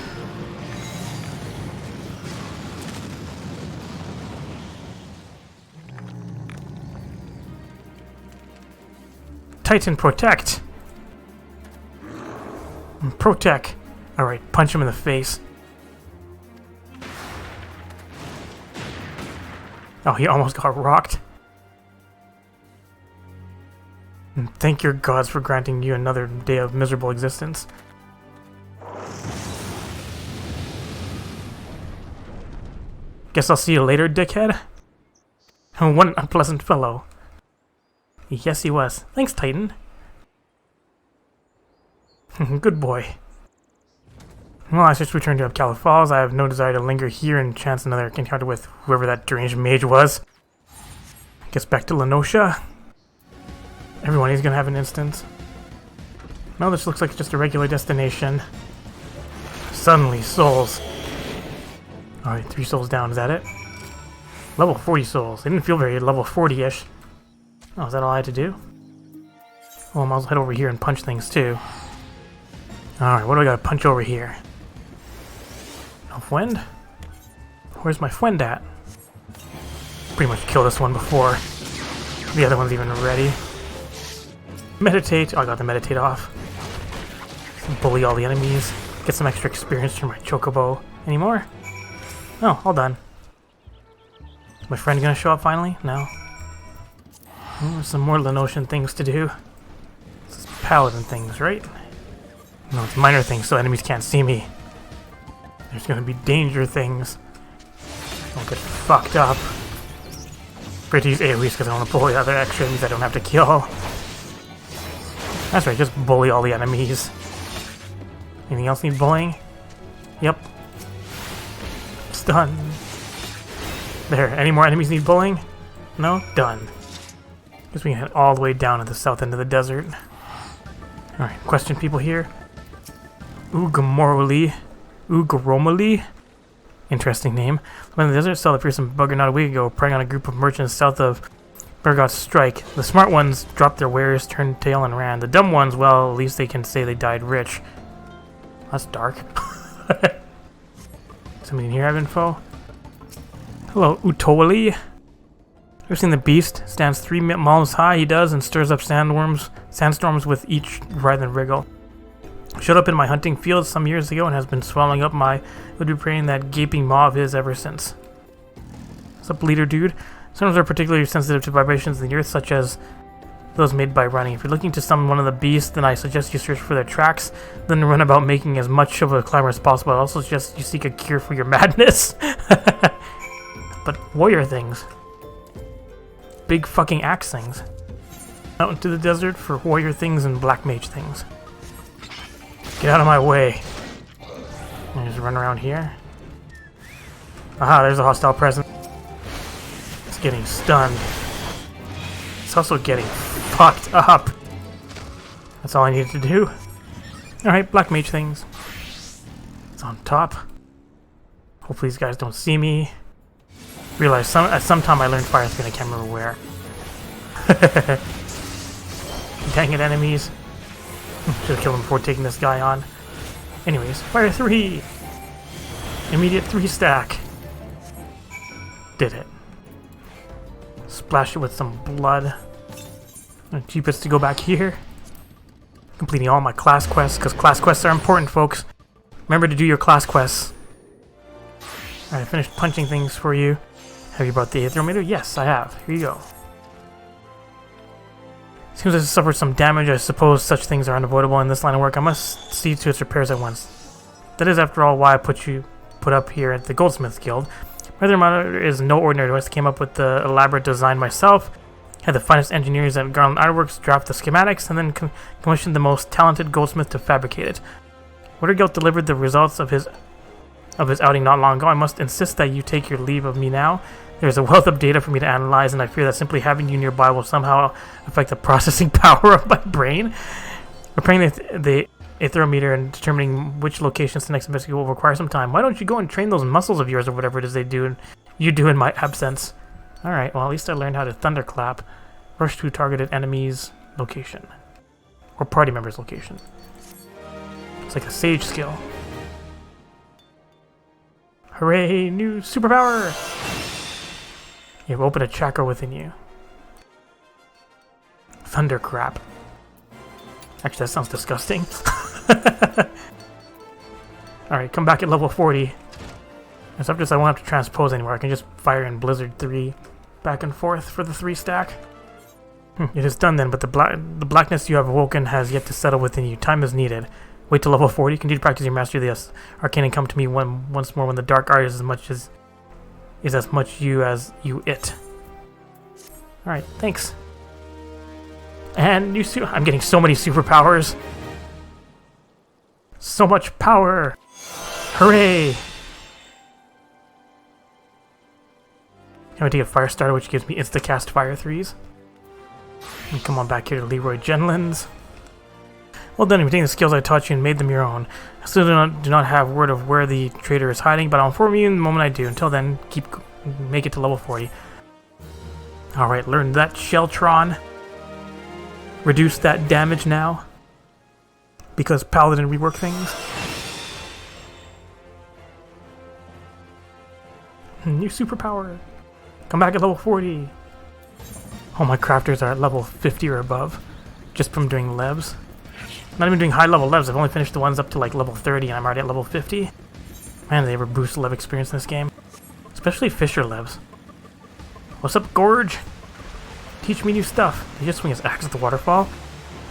Titan, protect! Protect! Alright, punch him in the face. Oh, he almost got rocked. And thank your gods for granting you another day of miserable existence. Guess I'll see you later, dickhead. Oh, what an unpleasant fellow. Yes, he was. Thanks, Titan. Good boy. Well, I just returned to Upcala Falls. I have no desire to linger here and chance another encounter with whoever that deranged mage was. Guess back to Lenosha. Everyone is gonna have an instance. No, this looks like just a regular destination. Suddenly, souls. Alright, 3 souls down, is that it? Level 40 souls. They didn't feel very level 40-ish. Oh, is that all I had to do? Well, I might as well head over here and punch things too. Alright, what do I gotta punch over here? Friend? Where's my friend at? Pretty much killed this one before the other one's even ready. Meditate. Oh, I got the meditate off. Bully all the enemies. Get some extra experience from my chocobo. Any more? Oh, all done. Is my friend gonna show up finally? No. There's some more Lenosian things to do. This is paladin things, right? No, it's minor things so enemies can't see me. There's gonna be danger things. Don't get fucked up. Great to use AoEs because I want to bully other extra enemies I don't have to kill. That's right, just bully all the enemies. Anything else need bullying? Yep. Stun. There, any more enemies need bullying? No? Done. Guess we can head all the way down to the south end of the desert. Alright, question people here. Ugaromali? Interesting name. When the desert cell appeared some bugger not a week ago, preying on a group of merchants south of Bergot's Strike. The smart ones dropped their wares, turned tail, and ran. The dumb ones, well, at least they can say they died rich. That's dark. Somebody in here have info? Hello, Utowali. Ever seen the beast? Stands 3 miles high, he does, and stirs up sandstorms with each writhe and wriggle. Showed up in my hunting field some years ago and has been swallowing up my praying that gaping maw of his ever since. What's up, leader dude? Storms are particularly sensitive to vibrations in the earth, such as those made by running. If you're looking to summon one of the beasts, then I suggest you search for their tracks, then run about making as much of a climber as possible. I also suggest you seek a cure for your madness. But warrior things. Big fucking axe things. Out into the desert for warrior things and black mage things. Get out of my way. And just run around here. Aha, there's a hostile presence. It's getting stunned. It's also getting fucked up. That's all I needed to do. Alright, black mage things. It's on top. Hopefully these guys don't see me. Realize at some time I learned fire spin, I can't remember where. Dang it, enemies. Should have killed him before taking this guy on. Anyways, fire 3! Immediate 3 stack. Did it. Splash it with some blood. Cheapest to go back here. Completing all my class quests, because class quests are important, folks. Remember to do your class quests. Alright, I finished punching things for you. Have you brought the aetherometer? Yes, I have. Here you go. Seems I suffered some damage. I suppose such things are unavoidable in this line of work. I must see to its repairs at once. That is, after all, why I put up here at the Goldsmiths Guild. My thermometer is no ordinary device. I came up with the elaborate design myself. Had the finest engineers at Garland Ironworks draft the schematics, and then commissioned the most talented goldsmith to fabricate it. Watergelt delivered the results of his outing not long ago. I must insist that you take your leave of me now. There's a wealth of data for me to analyze, and I fear that simply having you nearby will somehow affect the processing power of my brain. Repairing the aetherometer and determining which locations to next investigate will require some time. Why don't you go and train those muscles of yours or whatever it is you do in my absence? Alright, well at least I learned how to thunderclap. Rush to targeted enemies' location. Or party members' location. It's like a sage skill. Hooray! New superpower! You have opened a chakra within you. Thundercrap. Actually, that sounds disgusting. Alright, come back at level 40. And so after this, I won't have to transpose anymore. I can just fire in Blizzard 3 back and forth for the 3 stack. It is done then, but the blackness you have awoken has yet to settle within you. Time is needed. Wait till level 40. Continue to practice your mastery of the arcane and come to me once more when the dark art is as much you as you it. Alright, thanks. And new I'm getting so many superpowers. So much power. Hooray! I'm going to get Firestarter, which gives me insta-cast Fire 3s. And come on back here to Leroy Genlands. Well done, you've taken the skills I taught you and made them your own. I still do not have word of where the traitor is hiding, but I'll inform you in the moment I do. Until then, make it to level 40. Alright, learn that Sheltron. Reduce that damage now. Because Paladin rework things. New superpower. Come back at level 40. All my crafters are at level 50 or above. Just from doing levs. Not even doing high level levs. I've only finished the ones up to like level 30 and I'm already at level 50. Man, they ever boost lev experience in this game. Especially fissure levs. What's up, Gorge? Teach me new stuff. He just swing his axe at the waterfall.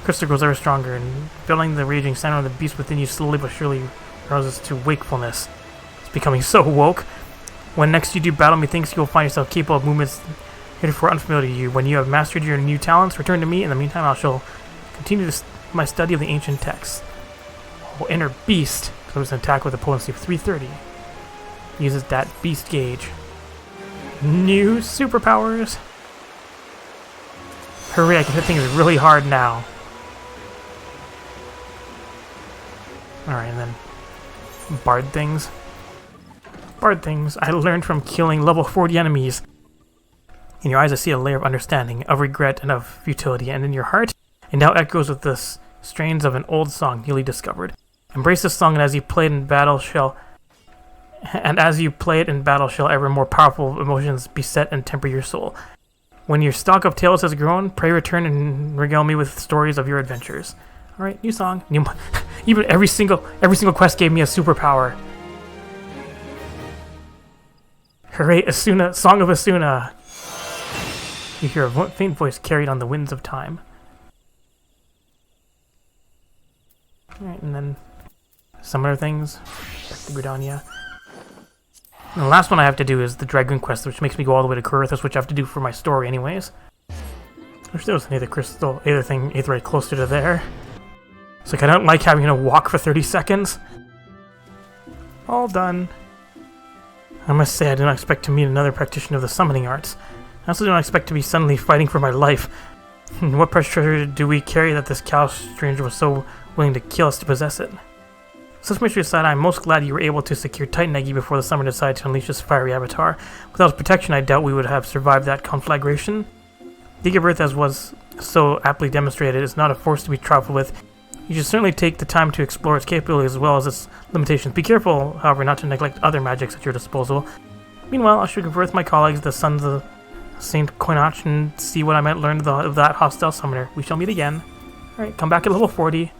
Crystal grows ever stronger, and filling the raging sandworm, the beast within you slowly but surely rouses to wakefulness. It's becoming so woke. When next you do battle, methinks you will find yourself capable of movements heretofore unfamiliar to you. When you have mastered your new talents, return to me. In the meantime, I shall continue my study of the ancient texts. Oh, inner beast. Close an attack with a potency of 330. Uses that beast gauge. New superpowers. Hooray, I can hit things really hard now. Alright, and then bard things. Bard things I learned from killing level 40 enemies. In your eyes I see a layer of understanding, of regret, and of futility, and in your heart it now echoes with the strains of an old song newly discovered. Embrace this song, and as you play it in battle shall ever more powerful emotions beset and temper your soul. When your stock of tales has grown, pray return and regale me with stories of your adventures. Alright, new song. Even every single quest gave me a superpower. Hooray, Asuna, Song of Asuna. You hear a faint voice carried on the winds of time. Alright, and then some other things. Back to Gridania. And the last one I have to do is the Dragoon quest, which makes me go all the way to Kurithus, which I have to do for my story anyways. I wish there was an aetherite closer to there. It's like I don't like having to walk for 30 seconds. All done. I must say I did not expect to meet another practitioner of the summoning arts. I also did not expect to be suddenly fighting for my life. What precious treasure do we carry that this cow stranger was so willing to kill us to possess it? Such mystery aside, I'm most glad you were able to secure Titan Eggy before the summer decided to unleash his fiery avatar. Without his protection, I doubt we would have survived that conflagration. The Birth, as was so aptly demonstrated, is not a force to be trifled with. You should certainly take the time to explore its capabilities as well as its limitations. Be careful, however, not to neglect other magics at your disposal. Meanwhile, I should confer with my colleagues, the Sons of Saint Coinach, and see what I might learn of that hostile summoner. We shall meet again. Alright, come back at level 40.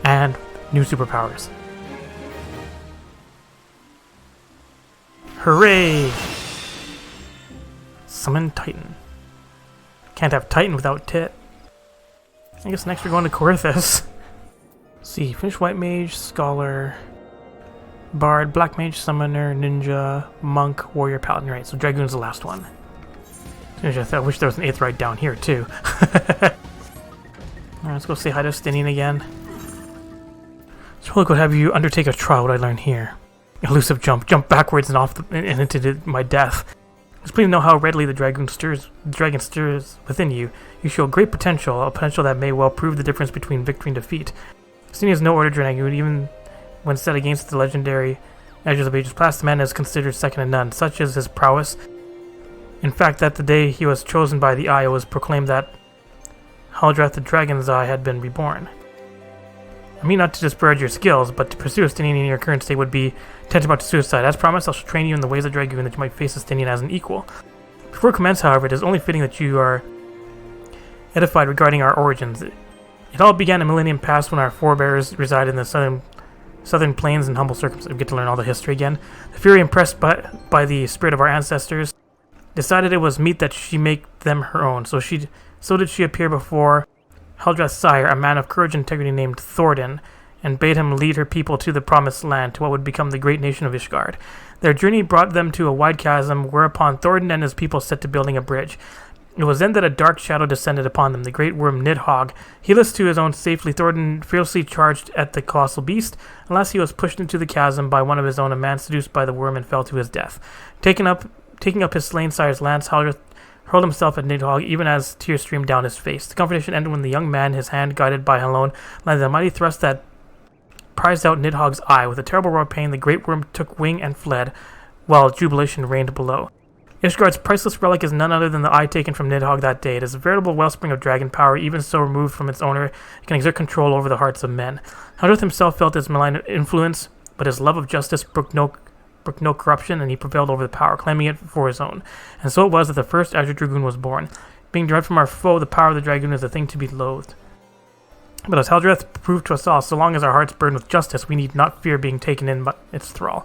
And new superpowers. Hooray! Summon Titan. Can't have Titan without Tit. I guess next we're going to Guildhest. See, finish White Mage, Scholar, Bard, Black Mage, Summoner, Ninja, Monk, Warrior, Paladin. Right, so Dragoon's the last one. I wish there was an 8th right down here too. Alright, let's go say hi to Stinian again. So we'll go have you undertake a trial. What I learned here: elusive jump, jump backwards and off and into my death. Just please know how readily the dragon stirs within you. You show great potential, a potential that may well prove the difference between victory and defeat. Stinian is no order dragoon, even when set against the legendary Edges of Ages class. The man is considered second to none. Such is his prowess. In fact, that the day he was chosen by the Eye, it was proclaimed that Haldrath the Dragon's Eye had been reborn. I mean not to disparage your skills, but to pursue a Stinian in your current state would be tantamount to suicide. As promised, I shall train you in the ways of Dragoon that you might face a Stinian as an equal. Before we commence, however, it is only fitting that you are edified regarding our origins. It all began a millennium past when our forebears resided in the southern plains in humble circumstances. We get to learn all the history again. The Fury, impressed by the spirit of our ancestors, decided it was meet that she make them her own. So did she appear before Haldrath's sire, a man of courage and integrity named Thordan, and bade him lead her people to the promised land, to what would become the great nation of Ishgard. Their journey brought them to a wide chasm, whereupon Thordan and his people set to building a bridge. It was then that a dark shadow descended upon them, the great worm Nidhogg. Heedless to his own safety, Thordan fiercely charged at the colossal beast. Alas, he was pushed into the chasm by one of his own, a man seduced by the worm, and fell to his death. Taking up his slain sire's lance, Haldrath hurled himself at Nidhogg, even as tears streamed down his face. The confrontation ended when the young man, his hand guided by Halone, landed a mighty thrust that prized out Nidhogg's eye. With a terrible roar of pain, the great worm took wing and fled, while jubilation reigned below. Ishgard's priceless relic is none other than the eye taken from Nidhogg that day. It is a veritable wellspring of dragon power. Even so removed from its owner, it can exert control over the hearts of men. Haldrath himself felt its malign influence, but his love of justice brooked no corruption, and he prevailed over the power, claiming it for his own. And so it was that the first Azure Dragoon was born. Being derived from our foe, the power of the Dragoon is a thing to be loathed. But as Haldrath proved to us all, so long as our hearts burn with justice, we need not fear being taken in by its thrall.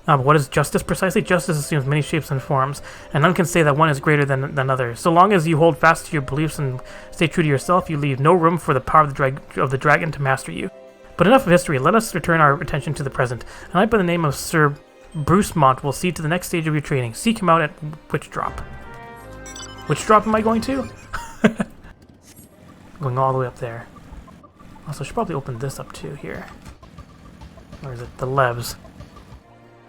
But what is justice precisely? Justice assumes many shapes and forms, and none can say that one is greater than another. So long as you hold fast to your beliefs and stay true to yourself, you leave no room for the power of the dragon to master you. But enough of history, let us return our attention to the present. And I, by the name of Sir Bruce Mont, will see to the next stage of your training. Seek him out at Witch Drop. Which drop am I going to? Going all the way up there. Also, I should probably open this up too here. Or is it the Levs?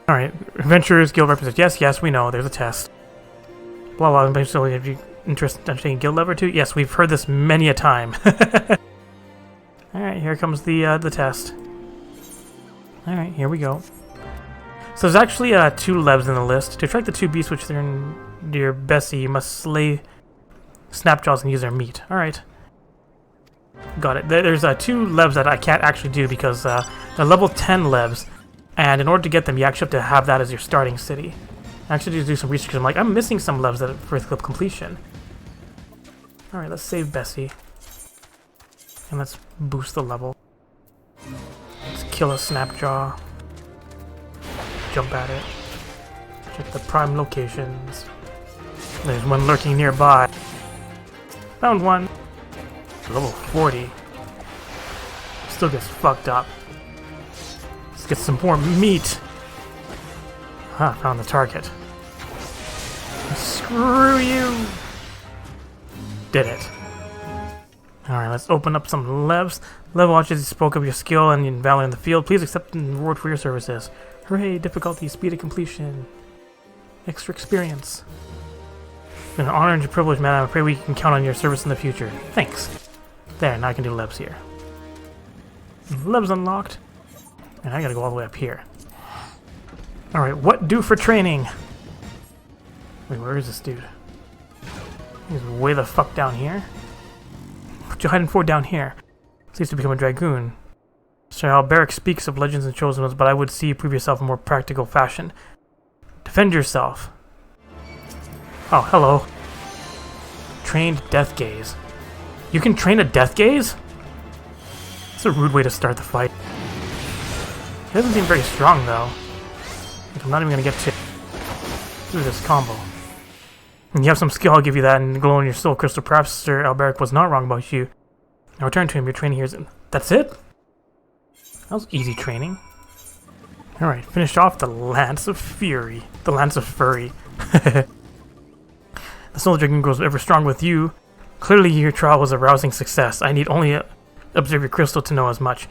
Alright, Adventurers Guild represents. Yes, we know, there's a test. Blah blah, so have you interested in taking Guild Lever too? Yes, we've heard this many a time. Alright, here comes the test. Alright, here we go. So there's actually 2 Levs in the list. To attract the 2 beasts which are in your Bessie, you must slay Snapjaws and use their meat. Alright. Got it. There's 2 Levs that I can't actually do because they're level 10 Levs. And in order to get them, you actually have to have that as your starting city. I actually need to do some research because I'm missing some Levs that for completion. Alright, let's save Bessie. And let's boost the level. Let's kill a Snapjaw. Jump at it. Check the prime locations. There's one lurking nearby. Found one. Level 40. Still gets fucked up. Let's get some more meat. Found the target. Screw you! Did it. Alright, let's open up some Levs. Level watches, you spoke of your skill and your valor in the field. Please accept and reward for your services. Hooray, difficulty, speed of completion. Extra experience. It's been an honor and a privilege, man. I'm afraid we can count on your service in the future. Thanks. There, now I can do Levs here. Level's unlocked. And I gotta go all the way up here. Alright, what do for training? Wait, where is this dude? He's way the fuck down here. What you hiding for down here? Seems to become a dragoon. Sir Alberic speaks of legends and chosen ones, but I would see you prove yourself in a more practical fashion. Defend yourself. Oh, hello. Trained death gaze. You can train a death gaze? That's a rude way to start the fight. He doesn't seem very strong, though. I'm not even gonna get to through this combo. And you have some skill, I'll give you that, and glow in your soul crystal. Perhaps Sir Alberic was not wrong about you. Now return to him, your training here is in. That's it? That was easy training. Alright, finish off the Lance of Fury. The Lance of Fury. The Soul Dragon grows ever stronger with you. Clearly your trial was a rousing success. I need only observe your crystal to know as much.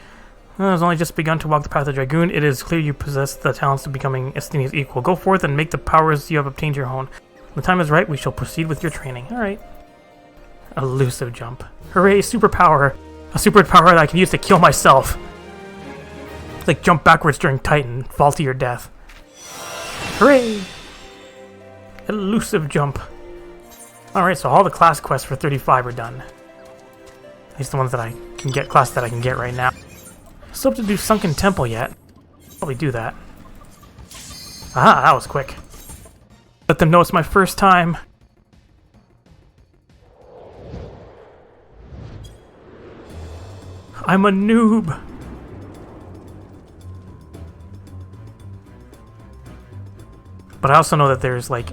It has only just begun to walk the path of Dragoon. It is clear you possess the talents to becoming Estinia's equal. Go forth and make the powers you have obtained your own. When the time is right, we shall proceed with your training. Alright. Elusive jump. Hooray, superpower! A superpower that I can use to kill myself. It's like jump backwards during Titan, fall to your death. Hooray! Elusive jump. Alright, so all the class quests for 35 are done. At least the ones that I can get, class that I can get right now. Still have to do Sunken Temple yet. Probably do that. Aha, that was quick. Let them know it's my first time. I'm a noob. But I also know that there's like,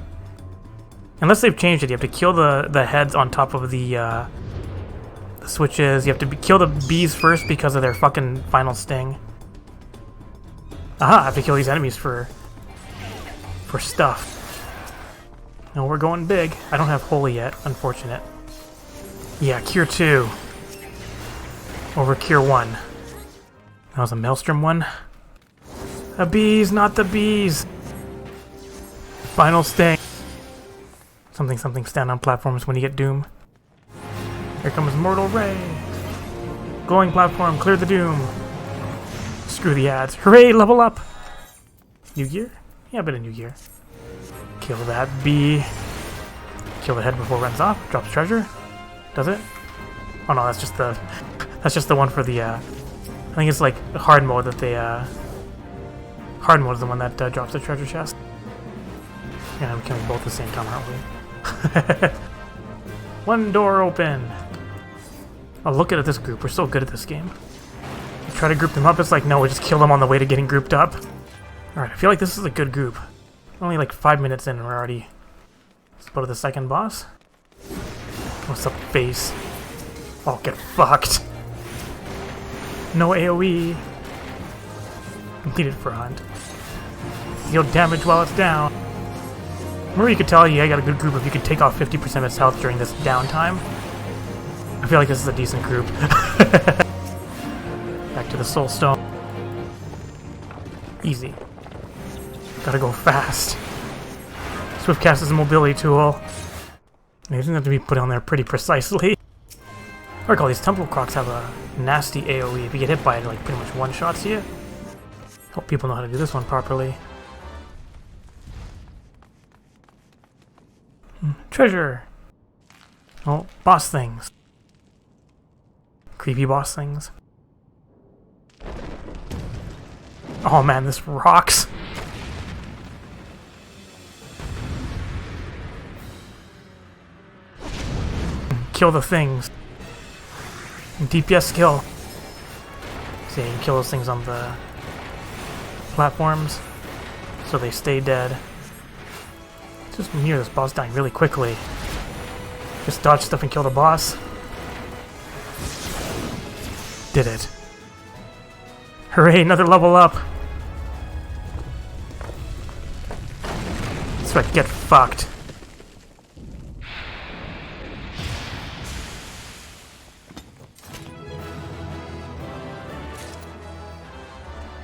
unless they've changed it, you have to kill the heads on top of the switches. You have to kill the bees first because of their fucking final sting. Aha, I have to kill these enemies for stuff. No, we're going big. I don't have Holy yet, unfortunate. Yeah, Cure 2. Over Cure 1. That was a Maelstrom one. The bees, not the bees! Final sting. Something something stand on platforms when you get doom. Here comes Mortal Ray. Glowing platform, clear the doom. Screw the ads. Hooray, level up! New gear? Yeah, a bit of new gear. Kill that bee. Kill the head before it runs off. Drops treasure. Does it? Oh no, that's just the one for the I think it's like hard mode that they hard mode is the one that drops the treasure chest. Yeah, we can be both at the same time, aren't we? One door open. Oh, look at this group. We're so good at this game. We try to group them up. It's like, no, we just kill them on the way to getting grouped up. Alright, I feel like this is a good group. Only like 5 minutes in and we're already... Let's go to the second boss. What's up, face? Oh, get fucked. No AoE. Completed for a hunt. Deal damage while it's down. Marie could tell you I got a good group if you could take off 50% of its health during this downtime. I feel like this is a decent group. Back to the Soul Stone. Easy. Gotta go fast. Swiftcast is a mobility tool. It doesn't have to be put on there pretty precisely. I recall these temple crocs have a nasty AoE. If you get hit by it, it like pretty much one-shots you. Hope people know how to do this one properly. Treasure! Oh, boss things. Creepy boss things. Oh man, this rocks! Kill the things. DPS skill. So you can kill those things on the platforms so they stay dead. Just near this boss dying really quickly. Just dodge stuff and kill the boss. Did it. Hooray, another level up. That's right, get fucked.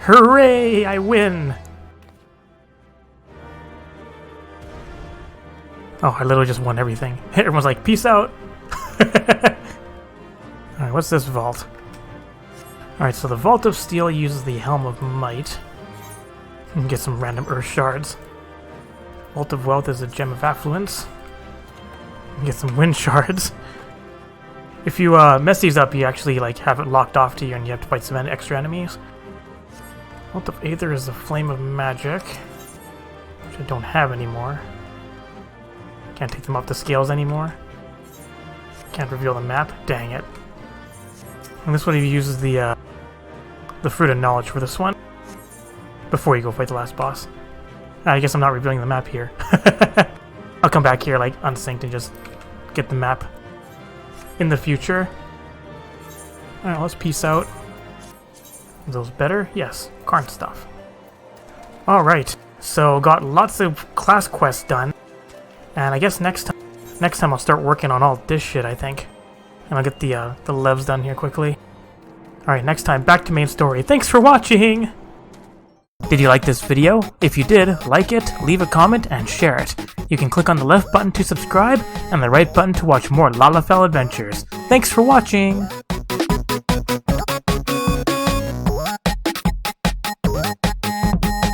Hooray, I win. Oh, I literally just won everything. Everyone's like, peace out. Alright, what's this vault? Alright, so the Vault of Steel uses the Helm of Might. You can get some random Earth Shards. Vault of Wealth is a Gem of Affluence. You can get some Wind Shards. If you mess these up, you actually like have it locked off to you and you have to fight some extra enemies. Vault of Aether is the Flame of Magic, which I don't have anymore. Can't take them off the scales anymore. Can't reveal the map. Dang it. And this one he uses the Fruit of Knowledge for this one. Before you go fight the last boss. I guess I'm not revealing the map here. I'll come back here like unsynced and just get the map in the future. Alright, let's peace out. Are those better? Yes. Karn stuff. Alright, so got lots of class quests done. And I guess next time I'll start working on all this shit, I think. And I'll get the levs done here quickly. Alright, next time, back to main story. Thanks for watching! Did you like this video? If you did, like it, leave a comment, and share it. You can click on the left button to subscribe, and the right button to watch more Lalafell adventures. Thanks for watching!